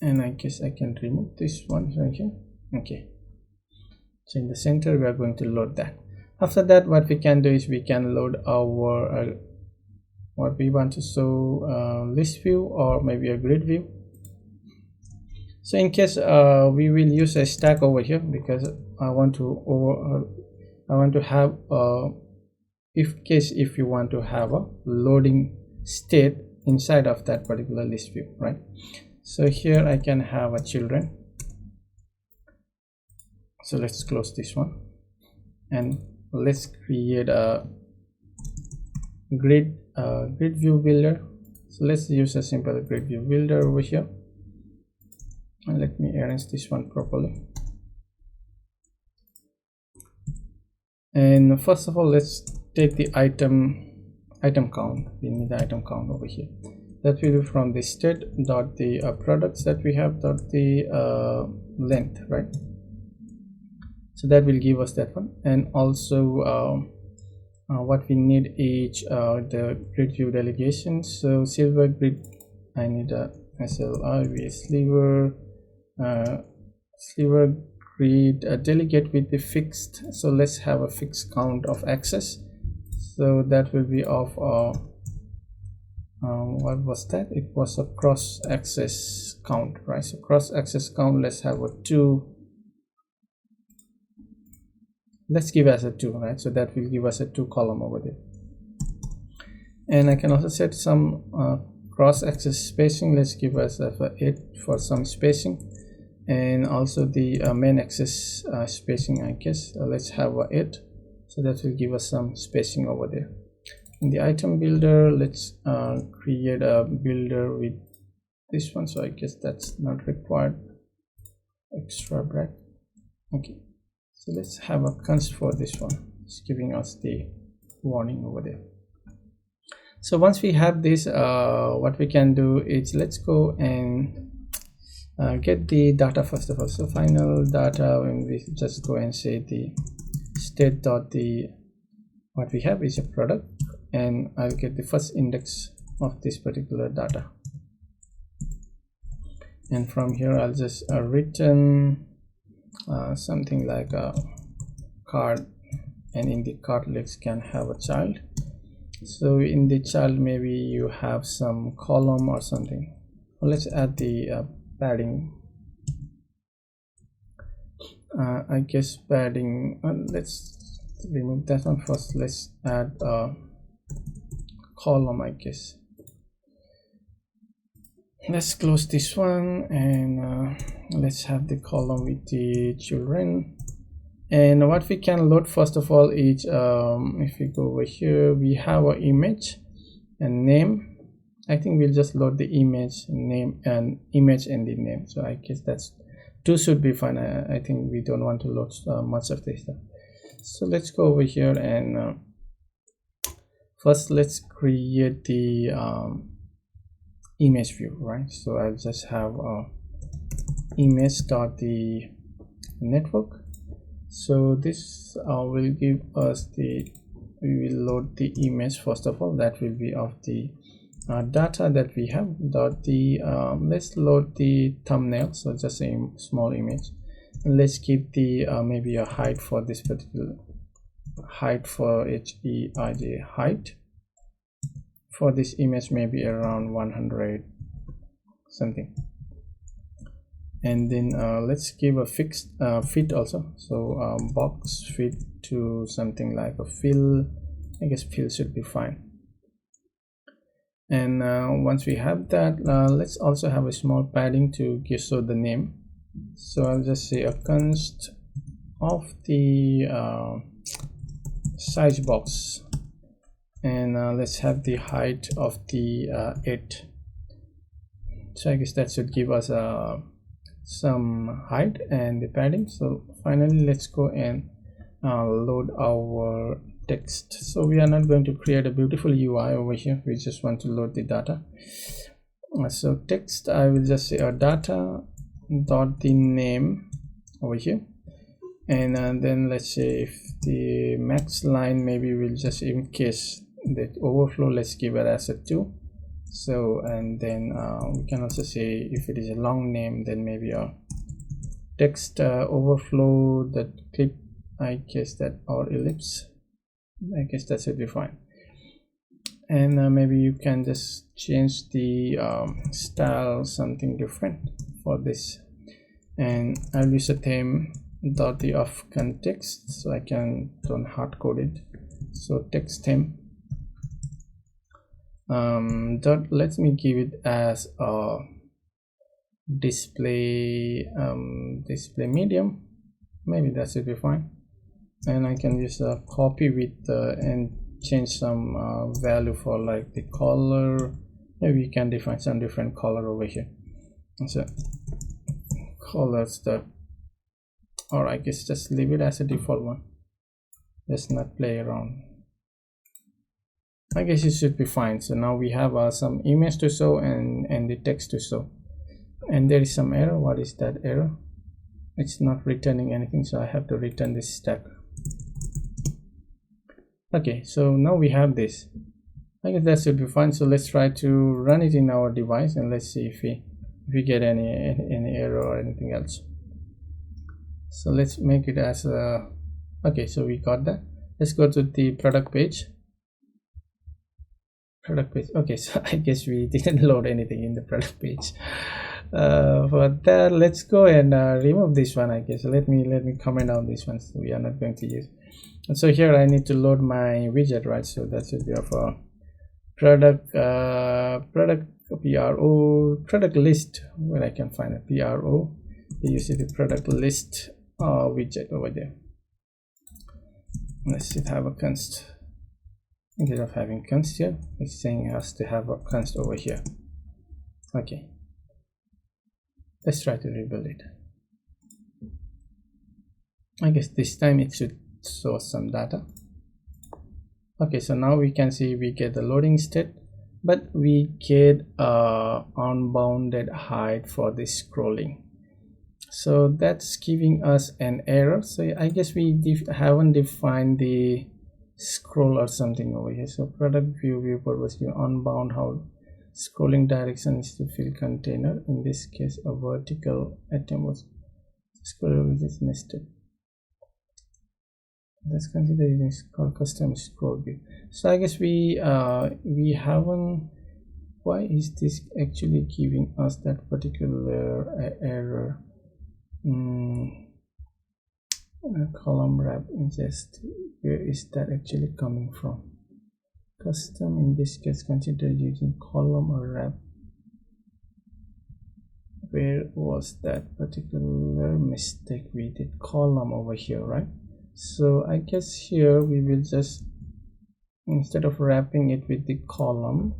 and I guess I can remove this one right here. Okay, so in the center we are going to load that. After that, what we can do is we can load our what we want to show, list view or maybe a grid view. So in case we will use a stack over here, because I want to have if you want to have a loading state inside of that particular list view, right? So here I can have a children. So let's close this one, and let's create a grid view builder. So let's use a simple grid view builder over here, and let me arrange this one properly. And first of all, let's take the item count. We need the item count over here. That will be from the state dot the products that we have dot the length, right? So that will give us that one. And also what we need is the grid view delegation. So silver grid, I need a SLIV sliver grid delegate with the fixed. So let's have a fixed count of access. So that will be of what was that? It was a cross access count, right? So cross access count, let's have a 2. Let's give us a 2, right? So that will give us a 2 column over there. And I can also set some cross access spacing. Let's give us a 8 for some spacing, and also the main access spacing, I guess. Let's have a 8, so that will give us some spacing over there. In the item builder, let's create a builder with this one. So I guess that's not required. Extra bracket. Okay. So let's have a const for this one. It's giving us the warning over there. So once we have this, what we can do is let's go and get the data first of all. So final data, when we just go and say the state dot the what we have is a product, and I'll get the first index of this particular data, and from here I'll just return something like a card, and in the card let's can have a child. So in the child maybe you have some column or something. Well, let's add the padding. I guess padding, let's remove that one first. Let's add a column, I guess. Let's close this one, and let's have the column with the children. And what we can load first of all is if we go over here, we have an image and name. I think we'll just load the image, name, and image and the name. So I guess that's 2 should be fine. I think we don't want to load much of this stuff. So let's go over here, and first let's create the image view, right? So I'll just have image dot the network. So this will give us we will load the image first of all. That will be of the data that we have dot the let's load the thumbnail. So just a small image, and let's keep the maybe a height for this particular height for HEIJ height for this image, maybe around 100 something. And then let's give a fixed fit also. So box fit to something like a fill. I guess fill should be fine. And once we have that, let's also have a small padding to give so the name. So I'll just say a const of the size box, and let's have the height of the 8. So I guess that should give us some height and the padding. So finally let's go and load our text. So we are not going to create a beautiful UI over here, we just want to load the data. So text, I will just say data dot the name over here, and then let's say if the max line, maybe we'll just, in case the overflow, let's give it as a 2. So and then we can also say if it is a long name, then maybe a text overflow that clip, I guess that, or ellipse, I guess that should be fine. And maybe you can just change the style something different for this, and I'll use a theme dot the of context, so I can don't hard code it. So text theme dot, let me give it as a display display medium, maybe that should be fine. And I can use a copy with and change some value for like the color, maybe we can define some different color over here. So colors the, or I guess just leave it as a default one. Let's not play around. I guess it should be fine. So now we have some image to show and the text to show, and there is some error. What is that error? It's not returning anything, so I have to return this stack. Okay, so now we have this. I guess that should be fine. So let's try to run it in our device and let's see if we get any error or anything else. So let's make it as a, okay, so we got that. Let's go to the product page. Okay, so I guess we didn't load anything in the product page. For that, let's go and remove this one. I guess let me comment on this one, so we are not going to use. And so here I need to load my widget, right? So that should be of a product product list, where I can find a PRO. You see the product list widget over there. Let's have a const. Instead of having const here, it's saying it has to have a const over here. Okay, let's try to rebuild it. I guess this time it should show some data. Okay, so now we can see we get the loading state, but we get unbounded height for the scrolling. So that's giving us an error. So I guess we haven't defined the scroll or something over here. So product view purpose view unbound, how scrolling direction is to fill container. In this case, a vertical item was scroll with this nested. Let's consider using custom scroll view. So I guess we haven't. Why is this actually giving us that particular error? Column wrap ingest, where is that actually coming from? Custom, in this case, consider using column or wrap. Where was that particular mistake? We did column over here, right? So I guess here we will just, instead of wrapping it with the column,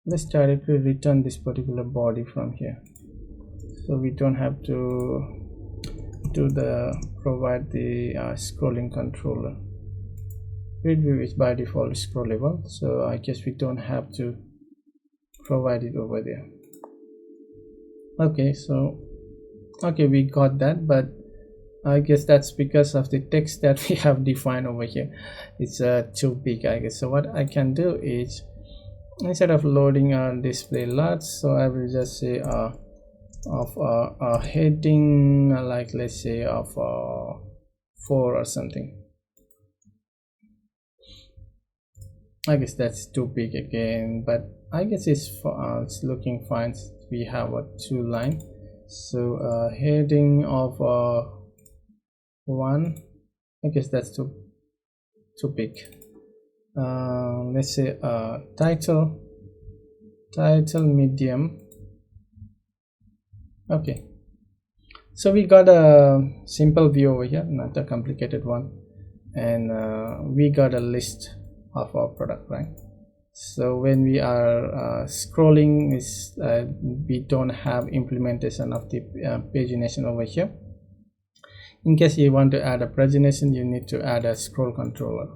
let's directly return this particular body from here, so we don't have to provide the scrolling controller. Grid view is by default scrollable, so I guess we don't have to provide it over there. Okay, so okay, we got that, but I guess that's because of the text that we have defined over here. It's too big, I guess. So what I can do is, instead of loading on display large, so I will just say of a heading, like let's say of 4 or something. I guess that's too big again, but I guess it's looking fine. We have a 2 line, so heading of 1. I guess that's too big. Let's say title medium. Okay, so we got a simple view over here, not a complicated one, and we got a list of our product, right? So when we are scrolling, we don't have implementation of the pagination over here. In case you want to add a pagination, you need to add a scroll controller.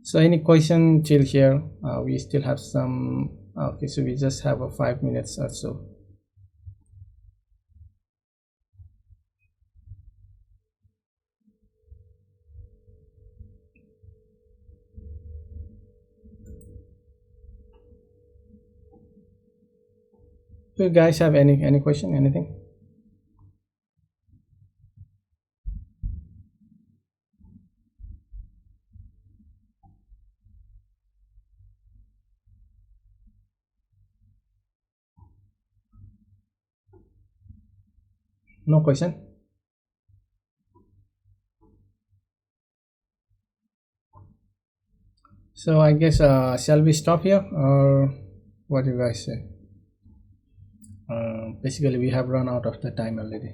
So any question till here? We still have some. Okay, so we just have a 5 minutes or so. Do you guys have any question, anything? No question? So I guess shall we stop here, or what do you guys say? Basically we have run out of the time already.